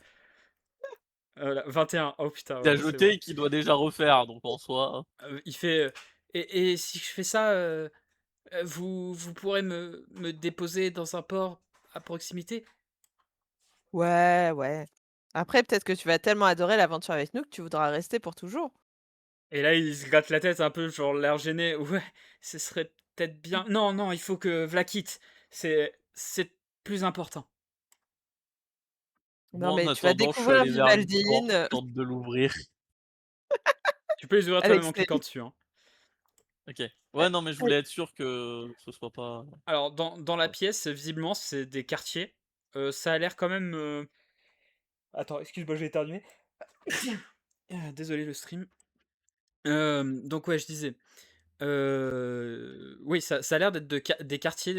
Voilà, 21. Oh putain, Qui a ouais, c'est bon. jeté et qui doit déjà refaire, donc en soi. Il fait. Et si je fais ça, vous pourrez me déposer dans un port à proximité? ouais, ouais. Après, peut-être que tu vas tellement adorer l'aventure avec nous que tu voudras rester pour toujours. Et là, il se gratte la tête un peu, genre l'air gêné. Ouais, ce serait peut-être bien. Non, non, il faut que Vlakit. C'est plus important. Non, Moi, en mais tu vas attendant, je suis découvrir allé vers une porte, je Vivaldine. tente de l'ouvrir. Tu peux les ouvrir toi-même en Alexei. cliquant dessus, hein. OK. Ouais, non, mais je voulais être sûr que ce soit pas Alors, dans la pièce, visiblement, c'est des quartiers. Ça a l'air quand même. Attends, excuse-moi, je vais éternuer. Désolé le stream. Donc, ouais, je disais. Oui, ça a l'air d'être des quartiers,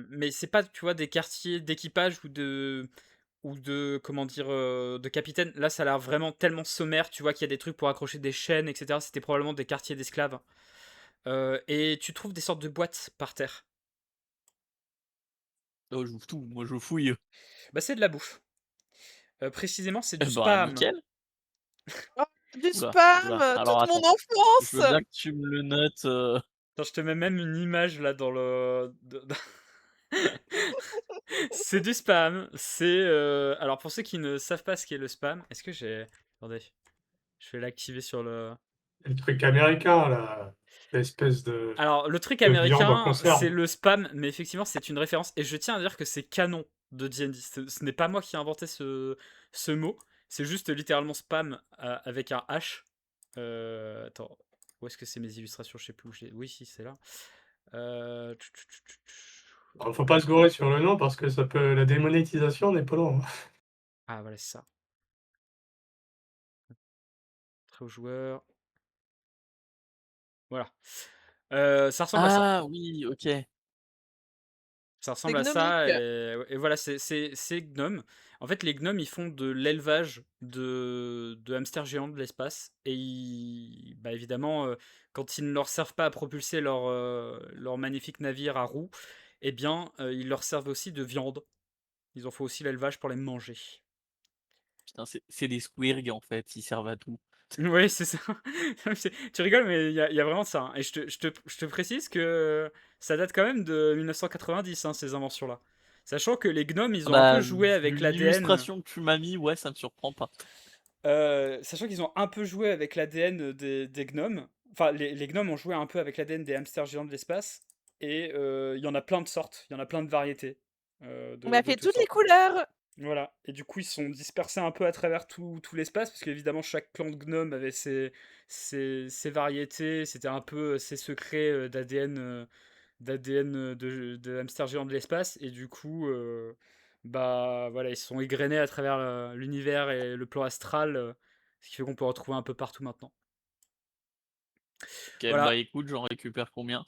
mais c'est pas, tu vois, des quartiers d'équipage ou de comment dire, de capitaine. Là, ça a l'air vraiment tellement sommaire, tu vois qu'il y a des trucs pour accrocher des chaînes, etc. C'était probablement des quartiers d'esclaves. Et tu trouves des sortes de boîtes par terre. oh, j'ouvre tout, moi je fouille. Bah, c'est de la bouffe. Précisément, c'est Eh du bah, spam. nickel. Oh, du Oula, spam! oula. Alors Toute mon attends, je enfance! veux bien que tu me le notes, Attends, je te mets même une image là dans le. C'est du spam. Alors, pour ceux qui ne savent pas ce qu'est le spam, est-ce que j'ai. Attendez, je vais l'activer sur le. Le truc américain, là, l'espèce de Alors, le truc viande en américain, conserve. c'est le spam, mais effectivement, c'est une référence. Et je tiens à dire que c'est canon de D&D. Ce n'est pas moi qui ai inventé ce mot. C'est juste littéralement spam avec un H. Attends, où est-ce que c'est mes illustrations? Je sais plus où j'ai. Oui, si, c'est là. Alors, faut pas se gourer sur le nom parce que ça peut la démonétisation n'est pas loin. Ah, voilà, c'est ça. Très aux joueurs. Voilà. Ça ressemble à ça. Ah oui, ok. Ça C'est ressemble à gnomique. ça, et voilà, c'est Gnome. En fait, les gnomes, ils font de l'élevage de hamsters géants de l'espace. Et bah, évidemment, quand ils ne leur servent pas à propulser leur magnifique navire à roues, eh bien, ils leur servent aussi de viande. Ils en font aussi l'élevage pour les manger. Putain, c'est des squirgs en fait, ils servent à tout. Oui, c'est ça. Tu rigoles, mais il y a vraiment ça, hein. Et je te précise que ça date quand même de 1990, hein, ces inventions-là. Sachant que les gnomes, ils ont un peu Bah, joué vu avec l'ADN. l'illustration que tu m'as mis, ouais, ça me surprend pas. Sachant qu'ils ont un peu joué avec l'ADN des gnomes. Enfin, les gnomes ont joué un peu avec l'ADN des hamsters géants de l'espace. Et il y en a plein de sortes, il y en a plein de variétés. On De, m'a de fait toutes toutes les sortes. couleurs. Voilà. Et du coup, ils sont dispersés un peu à travers tout l'espace, parce qu'évidemment, chaque clan de gnomes avait ses variétés. C'était un peu ses secrets d'ADN de hamster géant de l'espace. Et du coup, bah voilà, ils se sont égrenés à travers l'univers et le plan astral, ce qui fait qu'on peut en retrouver un peu partout maintenant. Ok, bah Voilà. écoute, j'en récupère combien?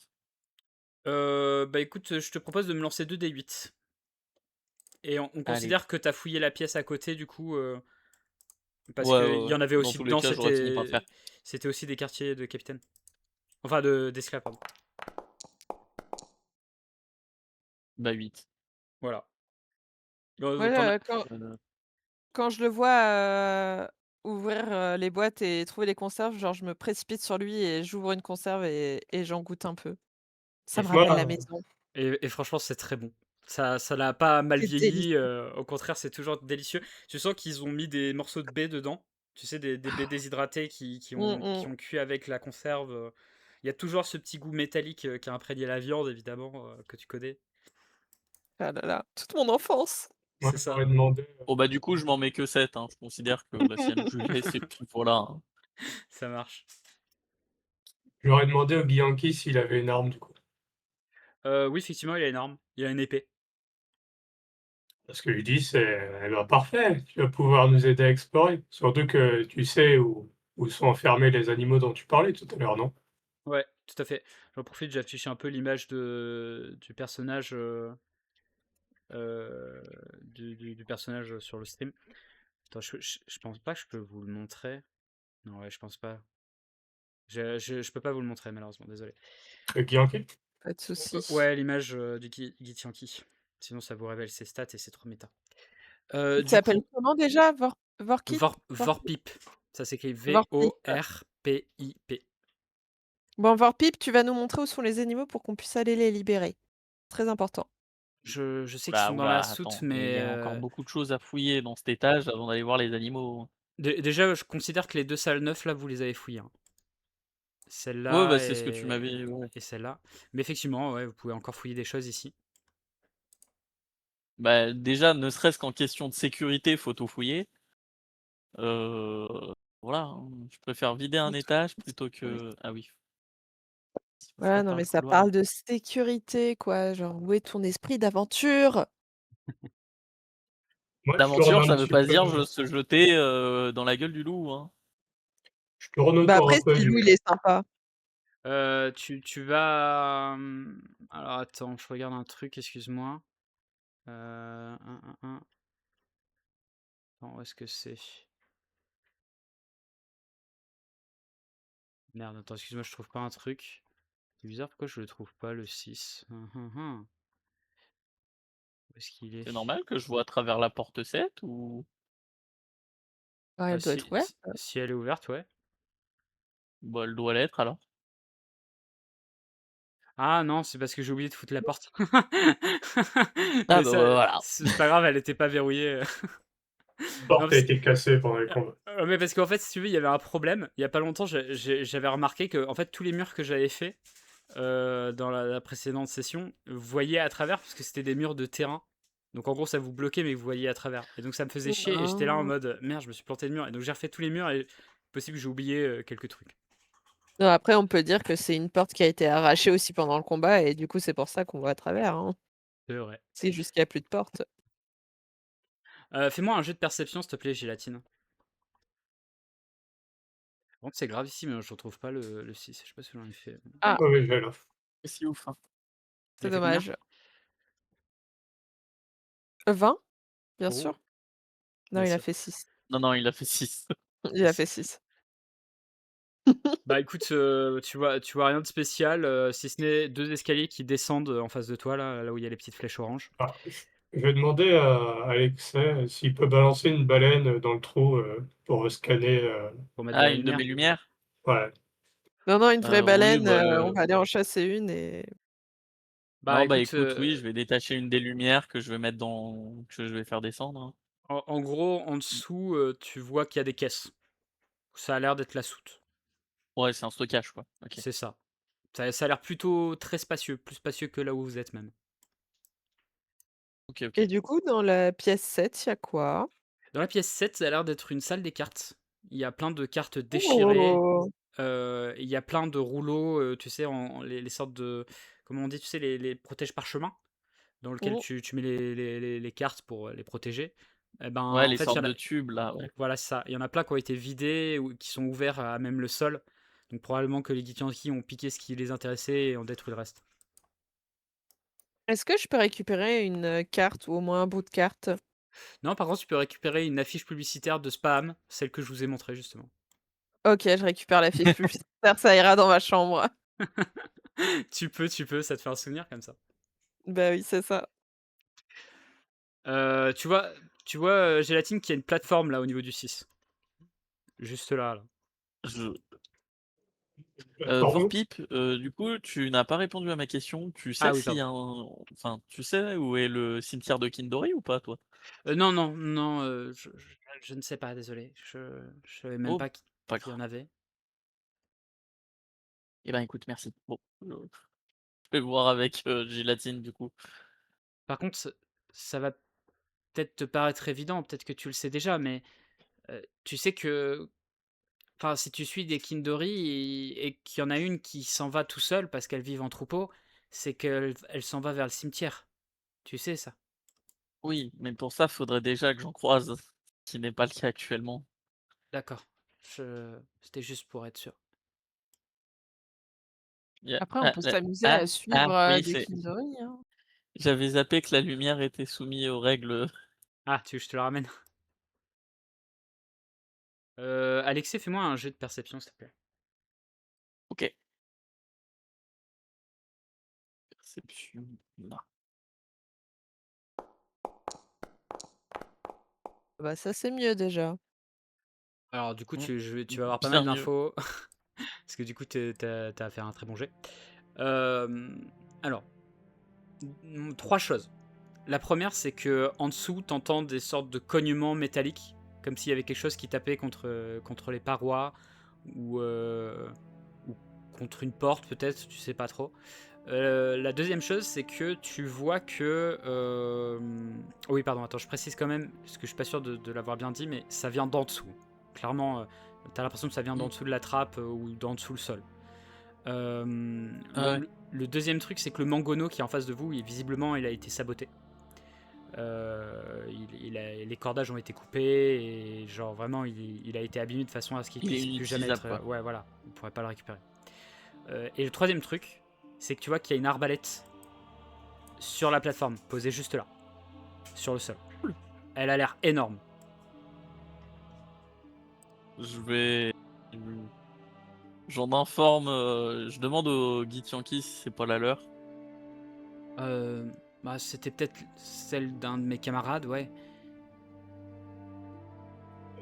Bah écoute, je te propose de me lancer 2 d8. Et on Allez. considère que t'as fouillé la pièce à côté, du coup. Parce Ouais, qu'il ouais, y ouais. en avait Dans aussi tous les dedans, cas, j'aurais fini par le faire. c'était aussi des quartiers de capitaine. Enfin, d'esclaves, pardon. Bah 8. Voilà. Ouais, T'en as- quand je le vois ouvrir les boîtes et trouver les conserves, genre je me précipite sur lui et j'ouvre une conserve et j'en goûte un peu. Ça Et, me fr- rappelle la Moi, maison. et franchement, c'est très bon. Ça n'a pas mal C'est vieilli, délicieux. au contraire, c'est toujours délicieux. Tu sens qu'ils ont mis des morceaux de baie dedans. Tu sais, des baies déshydratées qui Mmh ont, qui mh. ont cuit avec la conserve. Il y a toujours ce petit goût métallique qui a imprégné la viande, évidemment, que tu connais. Ah là là, toute mon enfance. moi C'est ça, j'aurais demandé, Bon bah du coup, je m'en mets que 7, hein. Je considère que bah, si elle me jugeait, c'est tout voilà, hein. ça marche. j'aurais demandé au Guyanki s'il avait une arme du coup. Oui, effectivement, il a une arme. Il a une épée. Parce que lui dit c'est eh ben, parfait, tu vas pouvoir nous aider à explorer. Surtout que tu sais où sont enfermés les animaux dont tu parlais tout à l'heure, non? Ouais, tout à fait. J'en profite, j'affiche un peu l'image du personnage, du personnage sur le stream. Attends, je pense pas que je peux vous le montrer. Non, ouais, je pense pas. Je peux pas vous le montrer, malheureusement, désolé. Le Guyanki? Pas de souci. Ouais, l'image du Githyanki. Sinon, ça vous révèle ses stats et c'est trop méta. Il Du s'appelle coup, comment déjà? Vorkit? Vorpip? Vorpip. Ça s'écrit Vorpip. Vorpip. Bon, Vorpip, tu vas nous montrer où sont les animaux pour qu'on puisse aller les libérer. Très important. Je sais qu'ils Oula, sont dans la oula, soute, attends, il y mais a encore beaucoup de choses à fouiller dans cet étage avant d'aller voir les animaux. déjà, je considère que les 2 salles 9 là, vous les avez fouillées, hein. Ouais, bah Celle-là c'est ce que tu m'avais. Ouais. et celle-là. Mais effectivement, ouais, vous pouvez encore fouiller des choses ici. Bah déjà, ne serait-ce qu'en question de sécurité, faut tout fouiller. Euh, Voilà, hein. Je préfère vider un étage plutôt que. Ah oui. Faut Ouais, pas non, faire mais le ça couloir. parle de sécurité, quoi. Genre, où est ton esprit d'aventure? Moi je tourne L'aventure, un ça veut petit pas peu, dire se jeter dans la gueule du loup, hein. je tourne Bah autour après, un peu si du Lou, il coup. est sympa. Tu vas. Alors attends, je regarde un truc, excuse-moi. Attends, où est-ce que c'est? Merde, attends, excuse-moi, je trouve pas un truc. C'est bizarre, pourquoi je le trouve pas, le 6? Où est-ce qu'il est? C'est normal que je vois à travers la porte 7 ou. Ouais, Ah, elle doit être ouverte. si elle est ouverte, ouais. Bah, elle doit l'être alors. Ah non, c'est parce que j'ai oublié de foutre la porte. Ah Mais bah ça, voilà. c'est pas grave, elle était pas verrouillée. La porte a parce- été cassée pendant les combats. Mais parce qu'en fait, si tu veux, il y avait un problème. Il y a pas longtemps, j'avais remarqué que en fait, tous les murs que j'avais fait dans la précédente session, vous voyiez à travers parce que c'était des murs de terrain. Donc en gros, ça vous bloquait, mais vous voyiez à travers. Et donc ça me faisait chier et j'étais là en Ah. mode merde, je me suis planté de mur. Et donc j'ai refait tous les murs et possible que j'ai oublié quelques trucs. Non, après, on peut dire que c'est une porte qui a été arrachée aussi pendant le combat et du coup, c'est pour ça qu'on voit à travers. Hein. C'est vrai. C'est juste qu'il n'y a plus de porte. Fais-moi un jeu de perception, s'il te plaît, Gélatine. Par contre, c'est grave ici, mais je retrouve pas le 6. Je sais pas si j'en ai fait. Ah, Mauvais jet, là. C'est si ouf. Hein. Il c'est a fait combien dommage. 20, bien Oh. sûr. Non, Bah, il a ça- fait 6. Non, il a fait 6. Il a fait 6. Bah écoute, tu vois rien de spécial, si ce n'est 2 escaliers qui descendent en face de toi, là où il y a les petites flèches oranges. Ah, je vais demander à Alexei s'il peut balancer une baleine dans le trou pour scanner. Pour mettre de Ah, la une de lumière. mes lumières? Ouais. Non, une vraie Oui, baleine, bah, on va aller en chasser une et Bah non, bah écoute, écoute, oui, je vais détacher une des lumières que je vais mettre dans que je vais faire descendre. Hein. en gros, en dessous, tu vois qu'il y a des caisses. Ça a l'air d'être la soute. Ouais, c'est un stockage, quoi. Ok. C'est ça. Ça a l'air plutôt très spacieux, plus spacieux que là où vous êtes même. Ok, et ok. du coup, dans la pièce 7, il y a quoi? Dans la pièce 7, ça a l'air d'être une salle des cartes. Il y a plein de cartes déchirées. Oh! Il y a plein de rouleaux, tu sais, les sortes de. Comment on dit, tu sais, les protèges parchemins, dans lequel Mmh. tu mets les cartes pour les protéger. Eh ben, Ouais, en les fait, il y sortes en a. de tubes, là, ouais. Voilà, c'est ça. Il y en a plein qui ont été vidés ou qui sont ouverts à même le sol. Donc, probablement que les Githyanki ont piqué ce qui les intéressait et ont détruit le reste. Est-ce que je peux récupérer une carte ou au moins un bout de carte? Non, par contre, tu peux récupérer une affiche publicitaire de Spam, celle que je vous ai montrée justement. OK, je récupère la fiche publicitaire, ça ira dans ma chambre. Tu peux, ça te fait un souvenir comme ça. Bah oui, c'est ça. Tu vois, Gélatine, qu'il y a une plateforme là au niveau du 6. Juste là. Je... Plateforme. Dwarpip, du coup, tu n'as pas répondu à ma question. Tu sais Ah oui, s'il y pardon. a un... Enfin, tu sais où est le cimetière de Kindori ou pas, toi? Non, je ne sais pas, désolé. Je savais même Oh, pas pas qu'il y grave. en avait. Eh ben, écoute, merci. Bon, je vais voir avec Gélatine, du coup. Par contre, ça va peut-être te paraître évident, peut-être que tu le sais déjà, mais tu sais que, enfin, si tu suis des Kindori et qu'il y en a une qui s'en va tout seul parce qu'elle vit en troupeau, c'est qu'elle s'en va vers le cimetière. Tu sais ça? Oui, mais pour ça, faudrait déjà que j'en croise, ce qui n'est pas le cas actuellement. D'accord. C'était juste pour être sûr. Après, on peut s'amuser à suivre, oui, des c'est... Kindori, hein. J'avais zappé que la lumière était soumise aux règles. Ah, tu veux que je te le ramène? Alexis, fais-moi un jet de perception, s'il te plaît. Ok. Perception. Non. Bah ça, c'est mieux déjà. Alors, du coup, Mm. tu vas avoir pas Bien mal mieux. d'infos. Parce que du coup, t'as fait un très bon jet. Alors, 3 choses. La première, c'est que en dessous, t'entends des sortes de cognements métalliques, comme s'il y avait quelque chose qui tapait contre les parois ou contre une porte, peut-être, tu sais pas trop. La deuxième chose, c'est que tu vois que. Oui, pardon, attends, je précise quand même, parce que je suis pas sûr de l'avoir bien dit, mais ça vient d'en dessous. Clairement, t'as l'impression que ça vient d'en dessous de la trappe ou d'en dessous le sol. Ah ouais. Le deuxième truc, c'est que le mangono qui est en face de vous, visiblement, il a été saboté. Les cordages ont été coupés et genre vraiment, il a été abîmé de façon à ce qu'il Il est puisse plus jamais être. inutilisable, quoi. Ouais, voilà, on pourrait pas le récupérer. Et le troisième truc, c'est que tu vois qu'il y a une arbalète sur la plateforme, posée juste là, sur le sol. Elle a l'air énorme. Je vais... J'en informe... Je demande au Githyanki si c'est pas la leur. Bah, c'était peut-être celle d'un de mes camarades, ouais.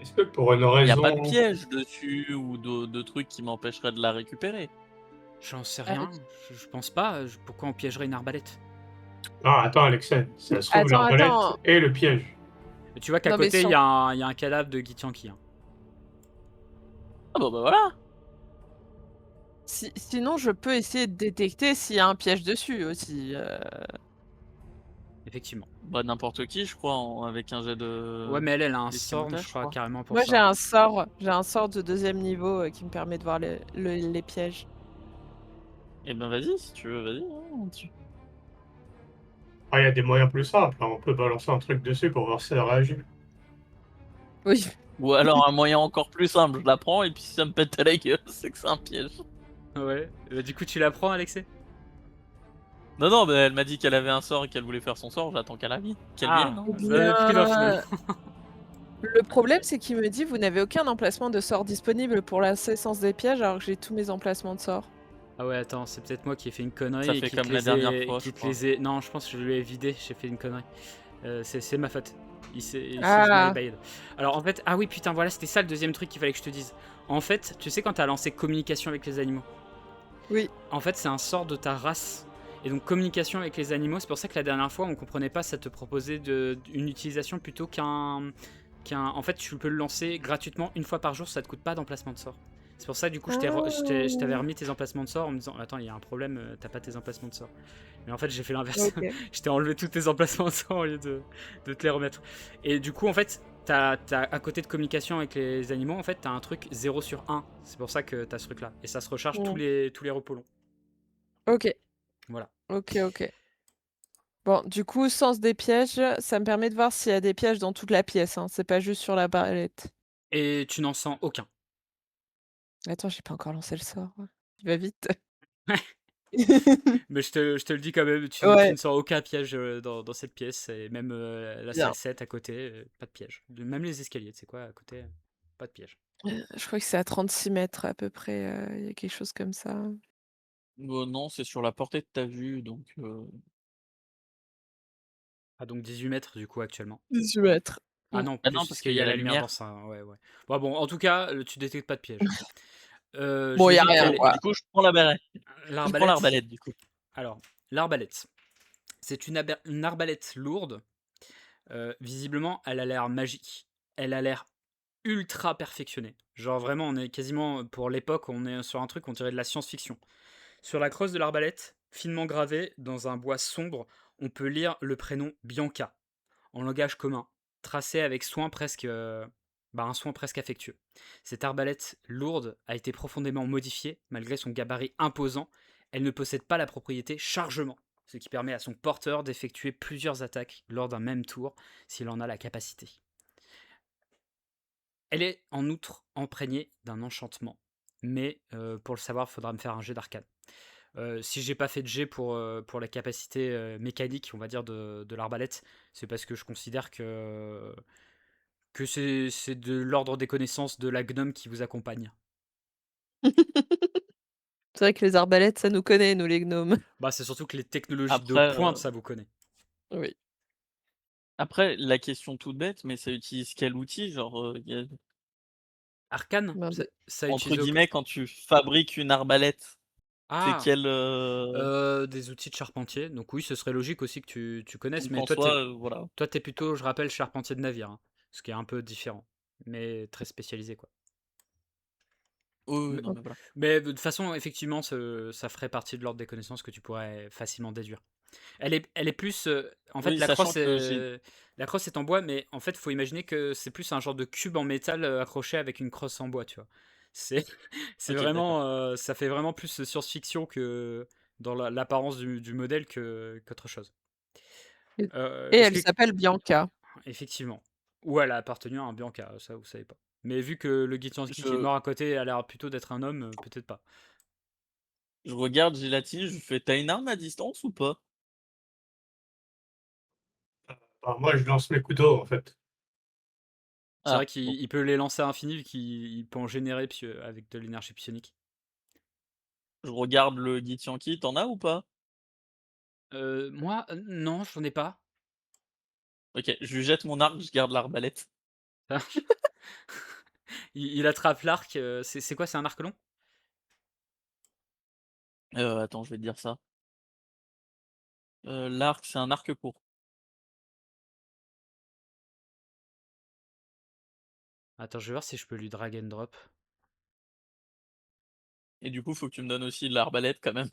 Est-ce que pour une Il n'y a raison. pas de piège dessus ou de trucs qui m'empêcheraient de la récupérer. J'en sais rien, je pense pas. Pourquoi on piégerait une arbalète? Ah, attends, Alexei, ça se trouve Attends, l'arbalète attends. et le piège. Et tu vois qu'à Non, mais côté, il sans- y a un cadavre de Githyanki. Hein. Ah bah voilà. Sinon, je peux essayer de détecter s'il y a un piège dessus aussi. Effectivement. Bah n'importe qui, je crois, avec un jet Ouais, de mais elle a un sort, d'escamotage, je je crois, crois. carrément pour Moi, ça. j'ai un sort de 2e niveau qui me permet de voir les pièges. Eh ben vas-y, si tu veux, vas-y. Hein, Ah, il y a des moyens plus simples, hein. On peut balancer un truc dessus pour voir si ça réagit. Oui. Ou alors un moyen encore plus simple, je la prends et puis si ça me pète à la gueule, c'est que c'est un piège. Ouais. Du coup, tu la prends, Alexei? Non, non, mais elle m'a dit qu'elle avait un sort et qu'elle voulait faire son sort, j'attends qu'elle vienne. Ah, Hein. Eh ça n'a plus d'un finalement. bien, le problème, c'est qu'il me dit vous n'avez aucun emplacement de sort disponible pour la séance des pièges alors que j'ai tous mes emplacements de sort. Ah ouais, attends, c'est peut-être moi qui ai fait une connerie Ça et fait qui te comme la les dernière ai... fois, je qui te crois. les ai... Non, je pense que je lui ai vidé, j'ai fait une connerie. C'est ma faute. It's my Ah, bad. Alors en fait, ah oui putain, voilà, c'était ça le deuxième truc qu'il fallait que je te dise. En fait, tu sais quand t'as lancé communication avec les animaux, oui. en fait c'est un sort de ta race. Et donc communication avec les animaux, c'est pour ça que la dernière fois on comprenait pas, ça te proposait une utilisation plutôt qu'un... En fait tu peux le lancer gratuitement une fois par jour, ça te coûte pas d'emplacement de sort. C'est pour ça du coup je t'avais remis tes emplacements de sort en me disant attends il y a un problème, t'as pas tes emplacements de sort. Mais en fait j'ai fait l'inverse, Ok. je t'ai enlevé tous tes emplacements de sort au lieu de te les remettre. Et du coup en fait t'as à côté de communication avec les animaux, en fait t'as un truc 0 sur 1. C'est pour ça que t'as ce truc là. Et ça se recharge tous Mm. les repos longs. Ok. Voilà. Ok, ok. Bon, du coup, sens des pièges, ça me permet de voir s'il y a des pièges dans toute la pièce, hein. C'est pas juste sur la barrette. Et tu n'en sens aucun. Attends, j'ai pas encore lancé le sort. Il va vite. Mais je te le dis quand même, tu Ouais, ne sens aucun piège dans cette pièce. Et même la bien. salle 7 à côté, pas de piège. Même les escaliers, tu sais quoi, à côté, pas de piège. Je crois que c'est à 36 mètres à peu près. Il y a quelque chose comme ça. Non, c'est sur la portée de ta vue, donc... Ah donc 18 mètres du coup actuellement. 18 mètres. Ah Mm. non, Ah plus, non, parce parce qu'il qu'il y y a a la la lumière dans lumière. ça. Hein, ouais, ouais. Bon, en tout cas, tu détectes pas de piège. Je Bon, il vais y a vite rien, aller. quoi. Du coup, je prends la barrette. Je prends L'arbalète. l'arbalète, du coup. Alors, l'arbalète. C'est une arbalète lourde. Visiblement, elle a l'air magique. Elle a l'air ultra perfectionnée. Genre vraiment, on est quasiment, pour l'époque, on est sur un truc, on dirait de la science-fiction. Sur la crosse de l'arbalète, finement gravée dans un bois sombre, on peut lire le prénom Bianca, en langage commun, tracé avec soin presque, un soin presque affectueux. Cette arbalète lourde a été profondément modifiée, malgré son gabarit imposant. Elle ne possède pas la propriété chargement, ce qui permet à son porteur d'effectuer plusieurs attaques lors d'un même tour, s'il en a la capacité. Elle est en outre imprégnée d'un enchantement, mais pour le savoir, il faudra me faire un jet d'arcane. Si j'ai pas fait de jet pour la capacité mécanique, on va dire, de l'arbalète, c'est parce que je considère que c'est de l'ordre des connaissances de la gnome qui vous accompagne. C'est vrai que les arbalètes, ça nous connaît, nous, les gnomes. Bah, c'est surtout que les technologies de Après, pointe, ça vous connaît. Oui. après, la question toute bête, mais ça utilise quel outil? Genre, Arcane, Ben, ça entre utilise aucun... guillemets, quand tu fabriques une arbalète, c'est Ah, quel... des outils de charpentier. Donc oui, ce serait logique aussi que tu connaisses, Donc mais en soi, voilà. toi, t'es plutôt, je rappelle, charpentier de navire, hein, ce qui est un peu différent, mais très spécialisé, quoi. Oui, oui, Mais, non, mais voilà. mais de toute façon, effectivement, ça ferait partie de l'ordre des connaissances que tu pourrais facilement déduire. Elle est plus. En fait, Oui, sachant que j'ai... la crosse est en bois, mais en fait, faut imaginer que c'est plus un genre de cube en métal accroché avec une crosse en bois, tu vois. C'est, c'est Ok, d'accord. vraiment. Ça fait vraiment plus science-fiction que dans l'apparence du modèle qu'autre chose. Et Euh, et est-ce elle que. s'appelle Bianca. Effectivement. Ou elle a appartenu à un Bianca, ça vous savez pas. Mais vu que le Githyanki qui est Je, mort à côté a l'air plutôt d'être un homme, peut-être pas. je regarde Gélatine, je fais, t'as une arme à distance ou pas? Alors moi, je lance mes couteaux, en fait. C'est vrai Ah, bon. qu'il peut les lancer à l'infini vu qu'il peut en générer avec de l'énergie psionique. Je regarde le Githyanki, t'en as ou pas? Moi, non, j'en ai pas. Ok, je lui jette mon arc, je garde l'arbalète. Il attrape l'arc. C'est quoi? C'est un arc long? Attends, je vais te dire ça. L'arc, c'est un arc court. Attends, je vais voir si je peux lui drag and drop. Et du coup, faut que tu me donnes aussi l'arbalète quand même.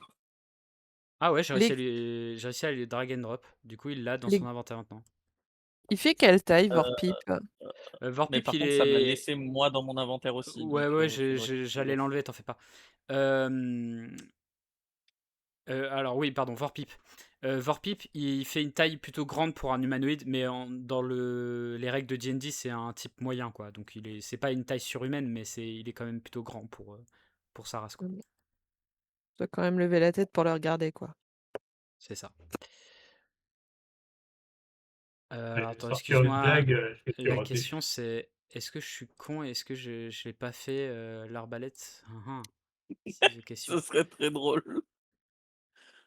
Ah ouais, j'ai réussi à Les... lui, j'ai réussi à lui drag and drop. Du coup, il l'a dans les- son inventaire maintenant. Il fait quelle taille, Euh, Vorpip? mais Vorpip, par il contre, ça me l'a est. laissé moi dans mon inventaire aussi, Ouais, donc ouais, faudrait que je j'allais laisse. l'enlever, t'en fais pas. Euh, alors oui, pardon, Vorpip. Vorpip, il fait une taille plutôt grande pour un humanoïde, mais dans les règles de D&D, c'est un type moyen, quoi. Donc c'est pas une taille surhumaine, mais il est quand même plutôt grand pour sa race, quoi. Je dois quand même lever la tête pour le regarder, quoi. C'est ça. Je Alors vais attends, sortir une excuse-moi. blague, je vais te La retenir. question c'est, est-ce que je suis con et est-ce que je l'ai pas fait l'arbalète? C'est la question. Ce serait très drôle.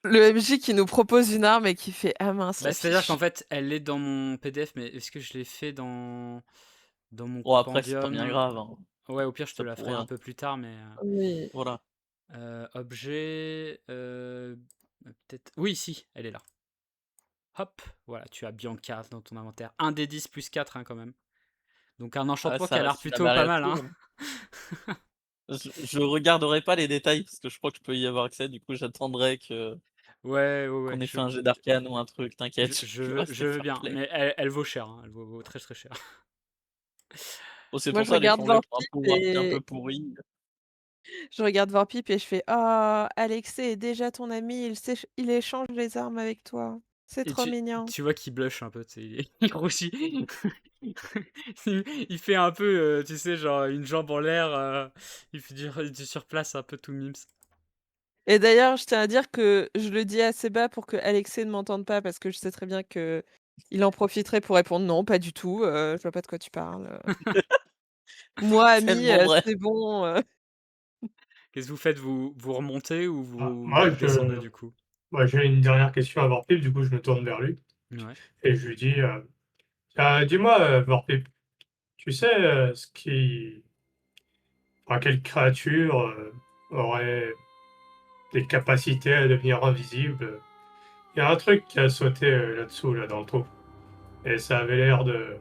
Le MJ qui nous propose une arme et qui fait ah mince Bah, la c'est-à-dire qu'en fiche. fait, elle est dans mon PDF, mais est-ce que je l'ai fait dans mon Bon, après, c'est pas bien compendium? grave, hein. Ouais, au pire, je te Ça la ferai pourrait, un hein. peu plus tard, mais Oui. Voilà. objet, peut-être. Oui, si, elle est là. Hop, voilà, tu as Bianca dans ton inventaire. 1 des 10 plus 4, hein, quand même. Donc un Ah, enchantement qui ça a l'air reste une plutôt pas mal, hein. aberration. Je regarderai pas les détails parce que je crois que je peux y avoir accès. Du coup, j'attendrai Ouais, ouais, ouais, qu'on ait fait un jet d'arcane ou un truc. T'inquiète, je vais je rester veux fair bien, play. mais elle vaut cher, hein, elle vaut très très cher. Bon, c'est Moi pour je ça regarde l'échanger pour un Vorpip pouvoir qui est un peu et pourri. je regarde Vorpip et je fais ah Alexei est déjà ton ami, il échange les armes avec toi. C'est Et trop mignon. tu vois qu'il blush un peu, tu sais, il rougit. Il fait un peu, tu sais, genre une jambe en l'air, il fait du surplace un peu tout mimes. Et d'ailleurs, je tiens à dire que je le dis assez bas pour que Alexei ne m'entende pas parce que je sais très bien que il en profiterait pour répondre non, pas du tout, je vois pas de quoi tu parles. Moi, C'est ami, tellement vrai. c'est bon. Qu'est-ce que vous faites? Vous remontez ou Ah, vous descendez du coup? moi, j'ai une dernière question à Vorpip, du coup, je me tourne vers lui Ouais. et je lui dis dis-moi, Vorpip, tu sais quelle créature aurait des capacités à devenir invisible? Il y a un truc qui a sauté là-dessous, là, dans le trou, et ça avait l'air de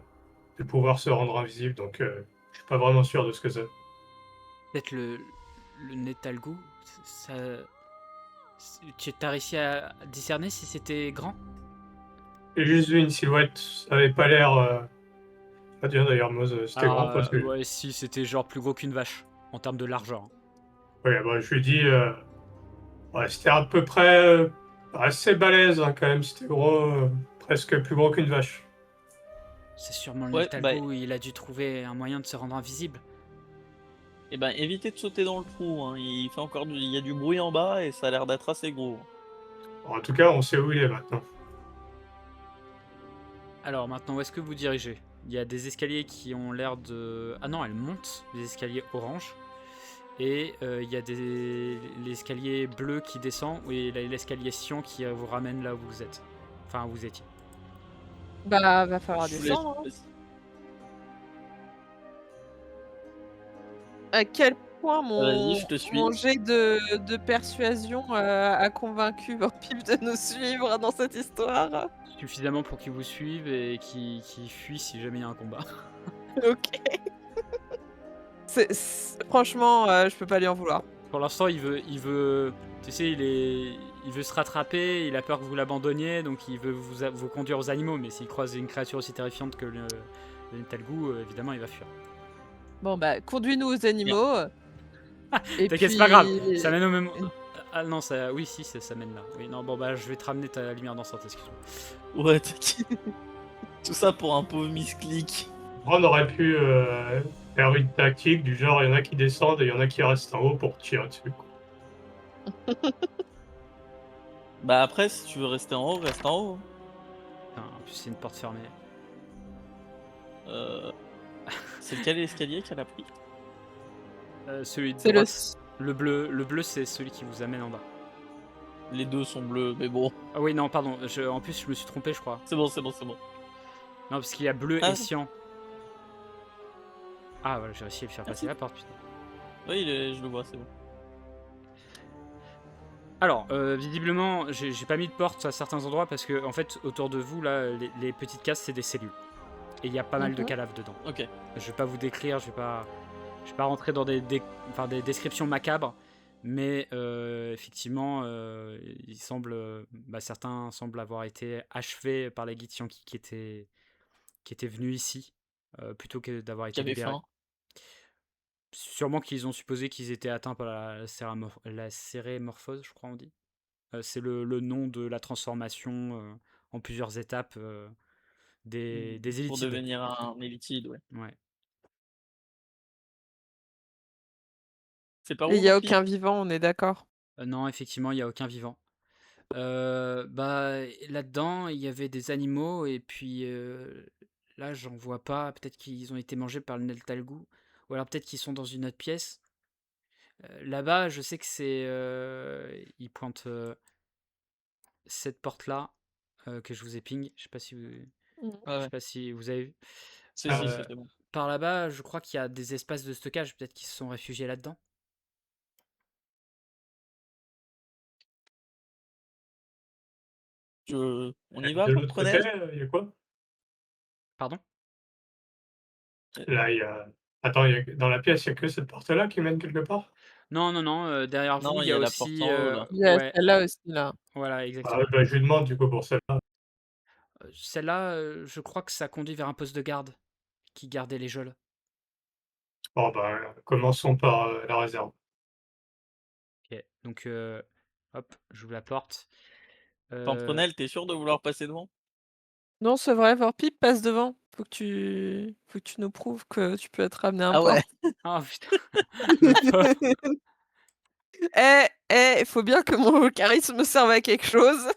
pouvoir se rendre invisible, donc je suis pas vraiment sûr de ce que c'est. Peut-être le Netalgu, ça, tu as réussi à discerner si c'était grand? J'ai juste vu une silhouette, ça avait pas l'air. Pas dire d'ailleurs, moi, c'était Alors, grand parce que. ouais, si, c'était genre plus gros qu'une vache, en termes de largeur, hein. Ouais, bah, je lui dis, ouais, c'était à peu près assez balèze hein, quand même, c'était gros, presque plus gros qu'une vache. C'est sûrement le Ouais, bah, Netalgu, il a dû trouver un moyen de se rendre invisible. et ben, évitez de sauter dans le trou, hein. Il y a du bruit en bas et ça a l'air d'être assez gros. En tout cas, on sait où il est maintenant. Alors maintenant, où est-ce que vous dirigez? Il y a des escaliers qui ont l'air de... Ah non, elles montent, des escaliers orange. Et il y a l'escalier bleu qui descend, et l'escalier cyan qui vous ramène là où vous êtes. Enfin, où vous étiez. Bah, va falloir Je vous laisse. descendre, hein. À quel point Vas-y, mon je te suis. mon jet de persuasion, a convaincu Vorpip de nous suivre dans cette histoire? Suffisamment pour qu'ils vous suivent et qu'ils fuient si jamais il y a un combat. OK. Franchement, je peux pas lui en vouloir. Pour l'instant, il veut, tu sais, il veut se rattraper, il a peur que vous l'abandonniez, donc il veut vous conduire aux animaux, mais s'il croise une créature aussi terrifiante que le Netalgu, évidemment, il va fuir. Bon, bah, conduis-nous aux animaux, et T'inquiète, c'est pas grave, puis ça mène au même... Ah non, ça, oui, si, ça mène là. Oui, non, bon, bah, je vais te ramener ta lumière dansante, excuse-moi. Ouais, t'inquiète. Tout ça pour un pauvre misclic. On aurait pu faire une tactique du genre, il y en a qui descendent et il y en a qui restent en haut pour tirer dessus. Bah après, si tu veux rester en haut, reste en haut. Enfin, en plus, c'est une porte fermée. C'est lequel escalier qu'elle a pris? Celui de c'est droite. Le bleu, c'est celui qui vous amène en bas. Les deux sont bleus, mais bon. Ah oui, non, pardon, en plus, je me suis trompé, je crois. C'est bon, c'est bon, c'est bon. Non, parce qu'il y a bleu Ah. et cyan. Ah, voilà, j'ai réussi à le faire passer la porte, putain. Oui, je le vois, c'est bon. Alors, visiblement, j'ai pas mis de porte à certains endroits parce que, en fait, autour de vous, là, les petites cases, c'est des cellules. Et il y a pas mal de Mhm. cadavres dedans. Ok. Je vais pas vous décrire, je vais pas rentrer dans des descriptions macabres, mais effectivement, certains semblent avoir été achevés par les Githyanki qui étaient venus ici, plutôt que d'avoir Qui été avait libérés. faim. Sûrement qu'ils ont supposé qu'ils étaient atteints par la cérémorphose, je crois on dit. C'est le nom de la transformation en plusieurs étapes des Pour élitides. devenir un élitide, ouais. Ouais. C'est par Et il où, n'y a Vorpi? aucun vivant, on est d'accord. Non, effectivement, il n'y a aucun vivant. Là-dedans, il y avait des animaux, et puis là, j'en vois pas. Peut-être qu'ils ont été mangés par le Neltalgou, ou alors peut-être qu'ils sont dans une autre pièce. Là-bas, je sais que c'est. Ils pointent cette porte-là que je vous ai ping. Je sais pas si vous, Mhm. Ouais, je sais ouais. pas si vous avez vu. Si, Ah, si, Euh, c'était bon. Par là-bas, je crois qu'il y a des espaces de stockage. Peut-être qu'ils se sont réfugiés là-dedans. On y va, de l'autre côté, Portrenel? il y a quoi? Pardon? Là, il y a. Attends, dans la pièce, il y a que cette porte-là qui mène quelque part? Non, non, non. Derrière vous, Non, il il y y a a la porte aussi. en haut, là. Il y a Ouais, celle-là aussi, là. voilà, Ah ouais, exactement. bah, je lui demande du coup pour celle-là. Celle-là, je crois que ça conduit vers un poste de garde qui gardait les geôles. Bon, bah, commençons par la réserve. Ok, donc hop, j'ouvre la porte. Portrenel, t'es sûr de vouloir passer devant? Non, c'est vrai, Vorpip passe devant. Faut que tu nous prouves que tu peux être ramené un Ah port. ouais. Oh putain, le pauvre. Il faut bien que mon charisme serve à quelque chose.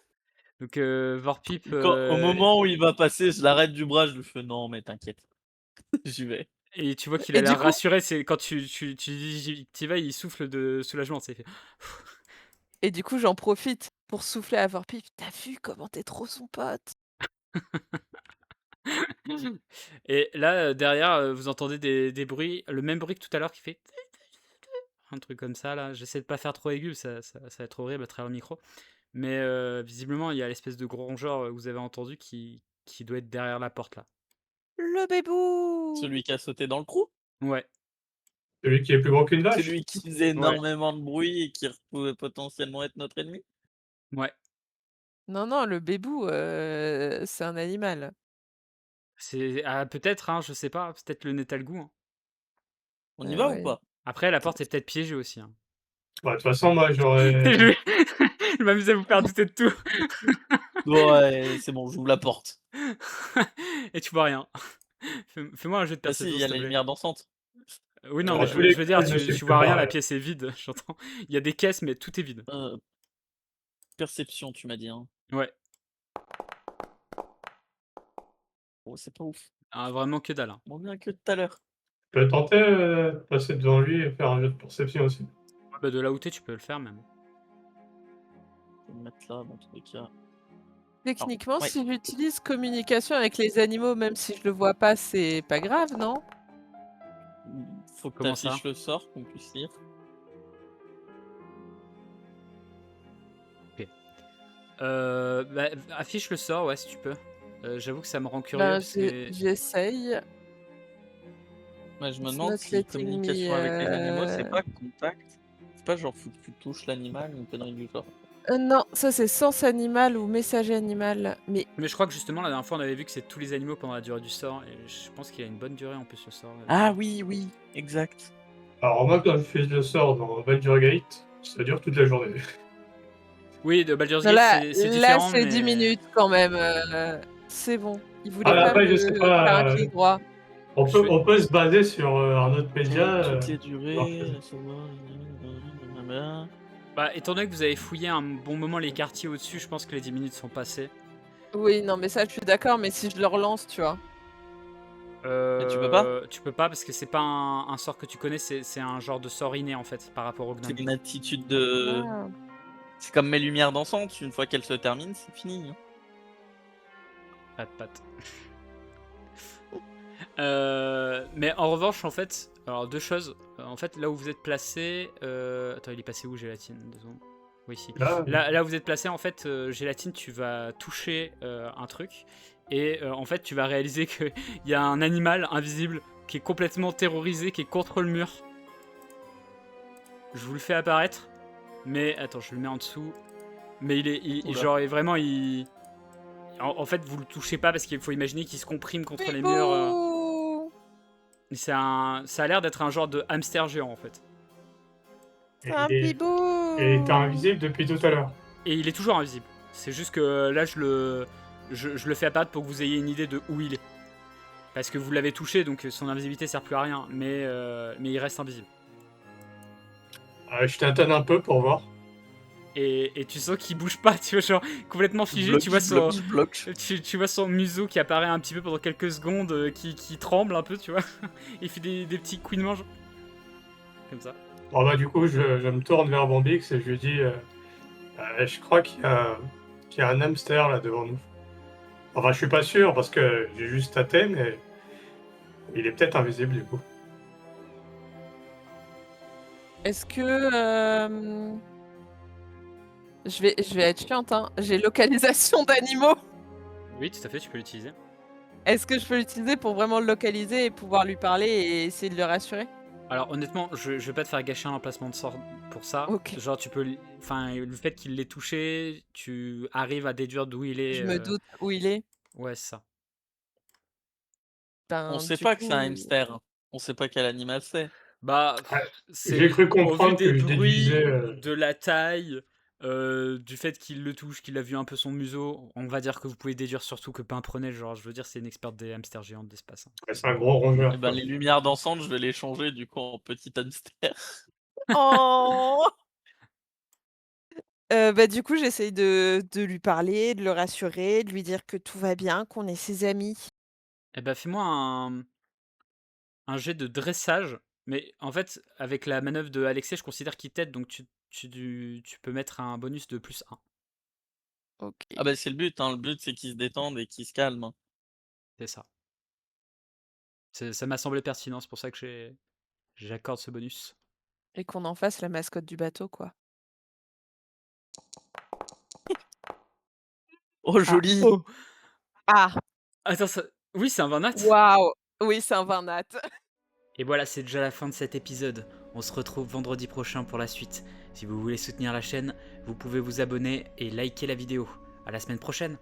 Donc Vorpip, Au moment où il va passer, je l'arrête du bras, je lui fais non, mais t'inquiète. J'y vais. et tu vois qu'il a Et du l'air coup, rassuré, c'est quand tu dis t'y vas, il souffle de soulagement. C'est fait. j'en profite pour souffler à Vorpip. T'as vu comment t'es trop son pote? Et là, derrière, vous entendez des bruits, le même bruit que tout à l'heure qui fait un truc comme ça. Là, j'essaie de pas faire trop aigu, ça va être horrible à travers le micro. Mais visiblement, il y a l'espèce de gros rongeur que vous avez entendu qui doit être derrière la porte là. Le bébou! Celui qui a sauté dans le trou? Ouais, Celui qui est plus gros qu'une vache? Celui qui faisait ouais, énormément de bruit et qui pouvait potentiellement être notre ennemi? ouais. Non, non, le bébou, c'est un animal. C'est peut-être, hein, je sais pas, peut-être le Netalgou. Hein. On y va ou Ouais. pas? Après, la porte est peut-être piégée aussi. Hein. Bah, de toute façon, moi, j'aurais. Je m'amuse à vous faire douter de tout. Ouais, c'est bon, j'ouvre la porte. Et tu vois rien. Fais-moi un jeu de Ah si, il perception, y a s'il te la plaît. lumière dansante. Oui, non, mais Dans je tous veux, les je veux dire, cas, je me suis tu vois rien, la préparé. pièce est vide, j'entends. Il y a des caisses, mais tout est vide. Perception, tu m'as dit, hein. Ouais, Oh, c'est pas ouf. vraiment que dalle. Hein. Moins bien que tout à l'heure. Je peux tenter de passer devant lui et faire un jeu de perception aussi. Bah, de là où t'es, tu peux le faire même. Je vais me mettre là, dans tous les cas. Techniquement, ouais. si j'utilise communication avec les animaux, même si je le vois pas, c'est pas grave, non? Faut que Comment ça? t'affiches le sort, qu'on puisse lire. Ok. Affiche le sort, ouais, si tu peux. J'avoue que ça me rend curieux Ben, parce que. j'essaye. Ouais, je me It's demande not si letting communication me, avec les animaux, c'est pas contact. C'est pas genre faut que tu touches l'animal, une connerie du genre. Non, ça c'est sens animal ou messager animal. Mais Mais je crois que justement, la dernière fois, on avait vu que c'est tous les animaux pendant la durée du sort. Et je pense qu'il y a une bonne durée en plus, le sort. Ah oui, oui, exact. Alors, moi, quand je fais le sort dans Baldur's Gate, ça dure toute la journée. Oui, de Baldur's non, Gate, là, c'est différent, c'est 10 mais. minutes quand même. C'est bon. Il voulait pas Après, je me sais faire un pas. clic droit. On peut se baser sur un autre média. Toutes les voir durées. Bah, étant donné que vous avez fouillé un bon moment les quartiers au-dessus, je pense que les 10 minutes sont passées. Oui, non, mais ça, je suis d'accord, mais si je le relance, tu vois. Mais tu peux pas? Tu peux pas parce que c'est pas un sort que tu connais, c'est un genre de sort inné en fait par rapport au gnome. C'est une attitude de. Ah. C'est comme mes lumières dansantes, une fois qu'elles se terminent, c'est fini. Hein. Pas de patte. Mais en revanche, en fait, alors deux choses. En fait, là où vous êtes placé. Attends, il est passé où, Gélatine? 2 secondes. Oui, si. Là, Là, vous êtes placé, en fait, Gélatine, tu vas toucher un truc, et en fait, tu vas réaliser qu'il y a un animal invisible qui est complètement terrorisé, qui est contre le mur. Je vous le fais apparaître, mais attends, je le mets en dessous. Mais Oula. genre, vraiment, en fait, vous le touchez pas parce qu'il faut imaginer qu'il se comprime contre les murs. Bibou Ça a l'air d'être un genre de hamster géant, en fait. C'est un et bibou il était invisible depuis tout à l'heure. Et il est toujours invisible. C'est juste que là, je le fais apparaître pour que vous ayez une idée de où il est. Parce que vous l'avez touché, donc son invisibilité sert plus à rien. Mais il reste invisible. Je tâtonne un peu pour voir. Et tu sens qu'il bouge pas, tu vois, genre complètement figé. Tu vois tu vois son museau qui apparaît un petit peu pendant quelques secondes, qui tremble un peu, tu vois. Il fait des petits couinements, genre. Comme ça. Bon, bah, du coup, je me tourne vers Bambix et je lui dis je crois qu'il y a un hamster là devant nous. Enfin, je suis pas sûr parce que j'ai juste tâté, mais il est peut-être invisible du coup. Est-ce que... Je vais être chiante, hein. J'ai localisation d'animaux. Oui, tout à fait, tu peux l'utiliser. Est-ce que je peux l'utiliser pour vraiment le localiser et pouvoir lui parler et essayer de le rassurer? Alors honnêtement, je vais pas te faire gâcher un emplacement de sort pour ça. Ok. Genre tu peux, enfin le fait qu'il l'ait touché, tu arrives à déduire d'où il est. Je me doute où il est. Ouais, c'est ça. On Ben, sait du pas que c'est un coup, hamster. On sait pas quel animal c'est. Bah, Ouais, c'est j'ai cru au vu comprendre des que je bruits, déduisais. de la taille, du fait qu'il le touche, qu'il a vu un peu son museau. On va dire que vous pouvez déduire surtout que Pimprenel, genre je veux dire, c'est une experte des hamsters géants de l'espace. Hein. Ouais, c'est un gros rongeur. Eh ben, Quoi. les lumières dansantes, je vais les changer du coup en petit hamster. Oh bah, du coup, j'essaye de lui parler, de le rassurer, de lui dire que tout va bien, qu'on est ses amis. Eh ben fais-moi un jet de dressage. Mais en fait, avec la manœuvre de Alexei, je considère qu'il t'aide, donc tu peux mettre un bonus de +1. OK. Ah bah c'est le but, hein. Le but c'est qu'il se détende et qu'il se calme. Hein. C'est ça. Ça m'a semblé pertinent, c'est pour ça que j'accorde ce bonus. Et qu'on en fasse la mascotte du bateau, quoi. Oh joli. Oh Ah! Attends, oui, c'est un 20 nat. Waouh! Oui, c'est un vin nat. Et voilà, c'est déjà la fin de cet épisode. On se retrouve vendredi prochain pour la suite. Si vous voulez soutenir la chaîne, vous pouvez vous abonner et liker la vidéo. À la semaine prochaine.